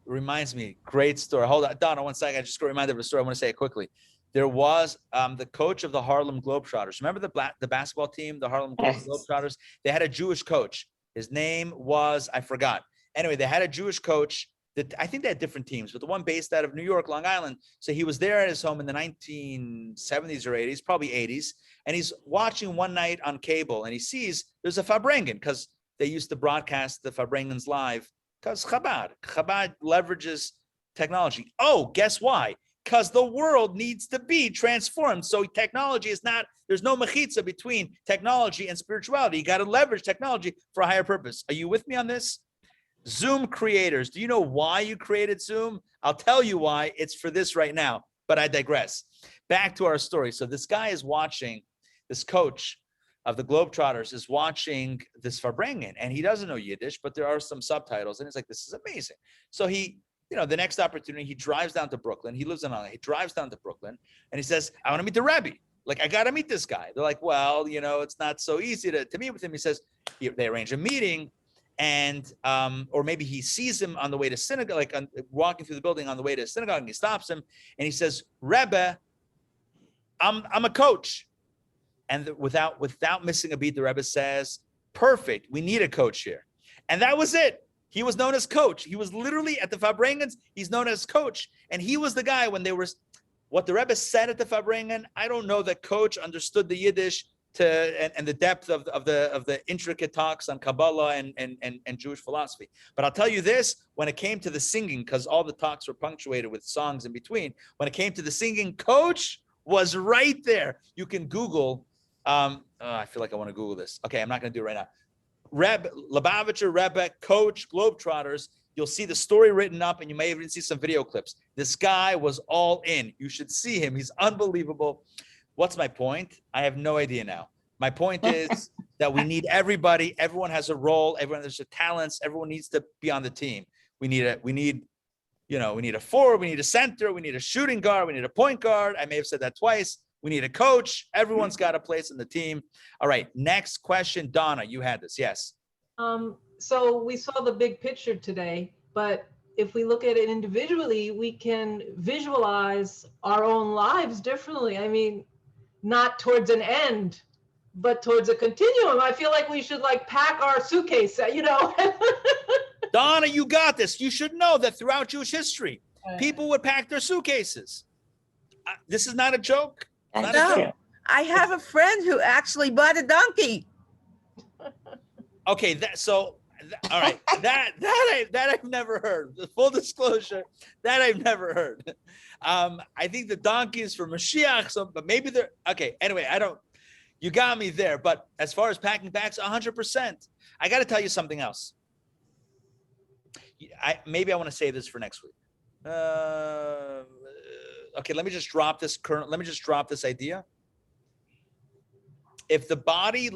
Speaker 1: reminds me, great story. Hold on, Donna, one second. I just got reminded of a story. I want to say it quickly. There was the coach of the Harlem Globetrotters. Remember the basketball team, the Harlem Globetrotters? They had a Jewish coach. His name was, I forgot. Anyway, they had a Jewish coach. I think they had different teams, but the one based out of New York, Long Island. So he was there at his home in the 1970s or 80s, probably 80s. And he's watching one night on cable and he sees there's a Farbrengen because they used to broadcast the Farbrengens live because Chabad leverages technology. Oh, guess why? Because the world needs to be transformed. So technology is not, there's no mechitza between technology and spirituality. You got to leverage technology for a higher purpose. Are you with me on this? Zoom creators, do you know why you created Zoom? I'll tell you why. It's for this right now, but I digress. Back to our story. So this guy is watching, this coach of the Globetrotters is watching this Farbrengen, and he doesn't know Yiddish, but there are some subtitles, and he's like, this is amazing. So he, the next opportunity, he drives down to Brooklyn. He lives in Long Island. He drives down to Brooklyn, and he says, I want to meet the Rabbi. Like, I got to meet this guy. They're like, well, it's not so easy to meet with him. He says, they arrange a meeting. And or maybe he sees him on the way to synagogue, like walking through the building on the way to synagogue, and he stops him and he says, Rebbe, I'm a coach. And without missing a beat, the Rebbe says, perfect, we need a coach here. And that was it. He was known as coach. He was literally at the Farbrengens, he's known as coach. And he was the guy when what the Rebbe said at the Farbrengen, I don't know that coach understood the Yiddish and the depth of the intricate talks on Kabbalah and Jewish philosophy. But I'll tell you this, when it came to the singing, because all the talks were punctuated with songs in between, when it came to the singing, coach was right there. You can Google, I feel like I want to Google this. Okay, I'm not going to do it right now. Lubavitcher Rebbe, coach, Globetrotters. You'll see the story written up, and you may even see some video clips. This guy was all in. You should see him. He's unbelievable. What's my point? I have no idea now. My point is that we need everybody. Everyone has a role. Everyone has their talents. Everyone needs to be on the team. We need a forward. We need a center. We need a shooting guard. We need a point guard. I may have said that twice. We need a coach. Everyone's got a place in the team. All right. Next question, Donna. You had this. Yes.
Speaker 3: So we saw the big picture today, but if we look at it individually, we can visualize our own lives differently. I mean, not towards an end, but towards a continuum. I feel like we should pack our suitcase,
Speaker 1: Donna, you got this. You should know that throughout Jewish history, people would pack their suitcases. This is not a joke. Not a joke.
Speaker 4: I have a friend who actually bought a donkey.
Speaker 1: Okay, all right, that I've never heard. The full disclosure, that I've never heard. I think the donkey is for Mashiach, but maybe they're okay. Anyway, You got me there. But as far as packing bags, 100%. I got to tell you something else. Maybe I want to save this for next week. Okay, let me just drop this idea. If the body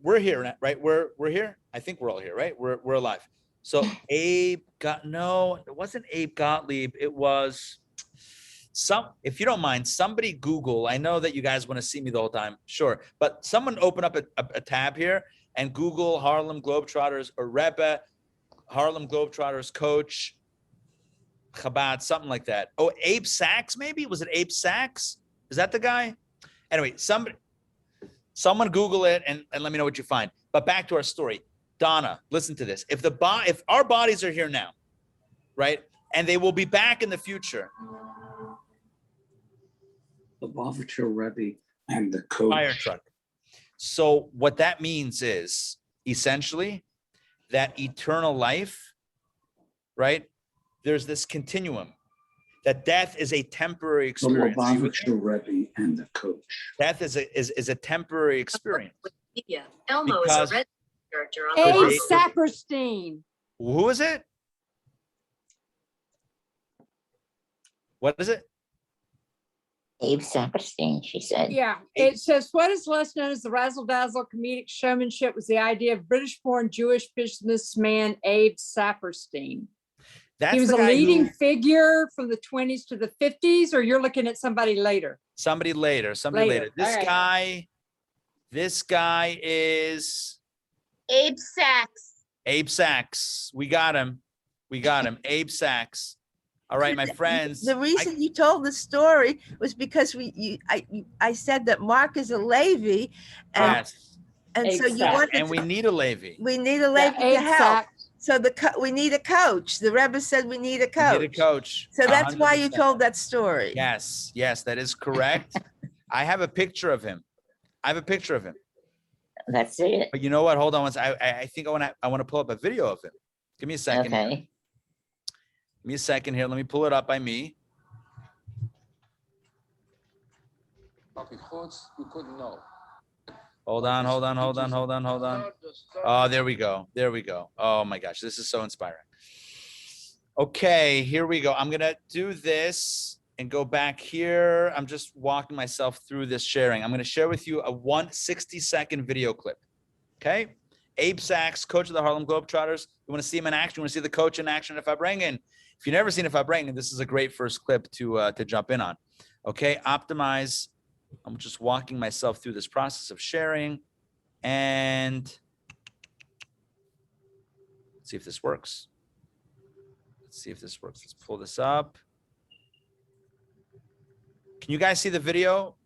Speaker 1: we're here, right? We're here. I think we're all here, right? We're alive. So it wasn't Abe Gottlieb. It was if you don't mind, somebody Google. I know that you guys want to see me the whole time. Sure. But someone open up a tab here and Google Harlem Globetrotters or Rabbi, Harlem Globetrotters coach, Chabad, something like that. Oh, Abe Sachs, maybe? Was it Abe Sachs? Is that the guy? Anyway, someone Google it and let me know what you find. But back to our story. Donna, listen to this. If our bodies are here now, right? And they will be back in the future.
Speaker 8: The Lubavitcher Rebbe and the coach.
Speaker 1: Fire truck. So what that means is essentially that eternal life, right? There's this continuum that death is a temporary experience.
Speaker 8: The Lubavitcher Rebbe and the coach.
Speaker 1: Death is a temporary experience.
Speaker 9: Yeah, Elmo is a red character on
Speaker 2: Abe
Speaker 9: the
Speaker 2: Saperstein.
Speaker 1: Who is it? What is it?
Speaker 6: Abe Saperstein, she said.
Speaker 2: Yeah, it says what is less known as the razzle-dazzle comedic showmanship was the idea of British-born Jewish businessman Abe Saperstein. He was a leading figure from the 20s to the 50s, or you're looking at somebody later?
Speaker 1: Somebody later. This guy is
Speaker 9: Abe Sachs.
Speaker 1: Abe Sachs. We got him. Abe Sachs. All right, my friends.
Speaker 4: The reason you told the story was because I said that Mark is a Levi, and so you wanted
Speaker 1: and we need a Levi.
Speaker 4: We need a Levi to help. So we need a coach. The Rebbe said we need a coach.
Speaker 1: We need a coach.
Speaker 4: So that's
Speaker 1: 100%.
Speaker 4: why you told that story.
Speaker 1: Yes, that is correct. I have a picture of him.
Speaker 6: That's it.
Speaker 1: But you know what? Hold on. I think I want to pull up a video of him. Give me a second.
Speaker 6: Okay.
Speaker 1: Here. Give me a second here. Let me pull it up by me.
Speaker 10: You couldn't know.
Speaker 1: Hold on. Oh, there we go. Oh my gosh, this is so inspiring. Okay, here we go. I'm gonna do this and go back here. I'm just walking myself through this sharing. I'm gonna share with you a 160-second video clip. Okay, Abe Sachs, coach of the Harlem Globetrotters. You want to see him in action? You want to see the coach in action? If I bring in, if you've never seen If I Bring In, this is a great first clip to jump in on. Okay, optimize. I'm just walking myself through this process of sharing, and let's see if this works. Let's pull this up. Can you guys see the video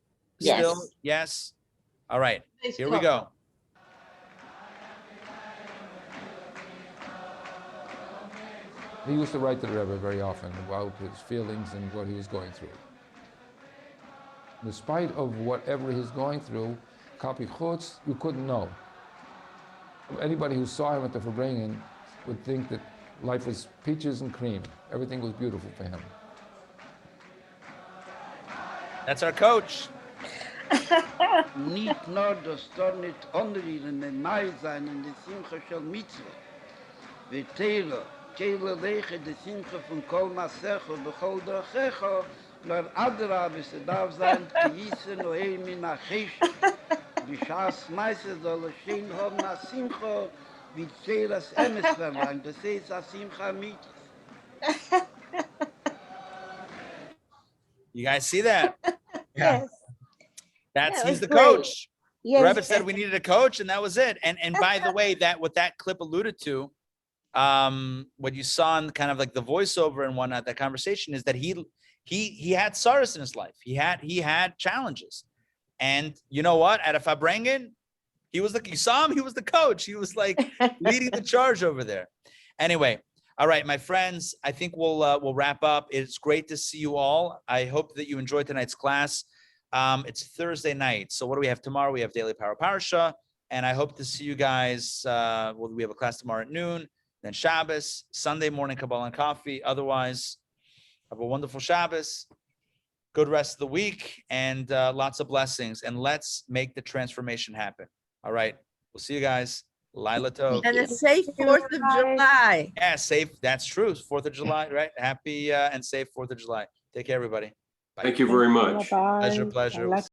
Speaker 1: still? Yes. All right, here we go.
Speaker 10: He used to write to the Rebbe very often about his feelings and what he was going through. Despite of whatever he's going through, Kapi Chutz, you couldn't know. Anybody who saw him at the Farbrengen would think that life was peaches and cream. Everything was beautiful for him.
Speaker 1: That's our coach.
Speaker 11: Nicht nur das dort nicht onrieren in Mai sein in der Simcha shel Mitzvah. Wie Teile leche de Simcha von Kol Masecho bechol Drachecho, Lor Adra bis darf sein Kiese Noel min Achish. Die Schas Meister soll stehen haben na Simcha wie Teilas Emes verlangt. Das ist a Simcha Mitzvah.
Speaker 1: You guys see that?
Speaker 6: Yes.
Speaker 1: He's the coach.
Speaker 6: Yes.
Speaker 1: Rebbe said we needed a coach, and that was it. And by the way, what that clip alluded to, what you saw in kind of like the voiceover and whatnot, that conversation is that he had sorrows in his life. He had challenges, and you know what? At a Farbrengen, you saw him. He was the coach. He was like leading the charge over there. Anyway. All right, my friends, I think we'll wrap up. It's great to see you all. I hope that you enjoyed tonight's class. It's Thursday night. So what do we have tomorrow? We have Daily Power Parsha. And I hope to see you guys. We have a class tomorrow at noon. Then Shabbos, Sunday morning, Kabbalah and coffee. Otherwise, have a wonderful Shabbos. good rest of the week and lots of blessings. And let's make the transformation happen. All right. We'll see you guys. Lila Tov.
Speaker 4: And a safe 4th of July.
Speaker 1: Yeah, safe. That's true. 4th of July, right? Happy and safe 4th of July. Take care, everybody. Bye.
Speaker 5: Thank you very much.
Speaker 1: Pleasure, pleasure.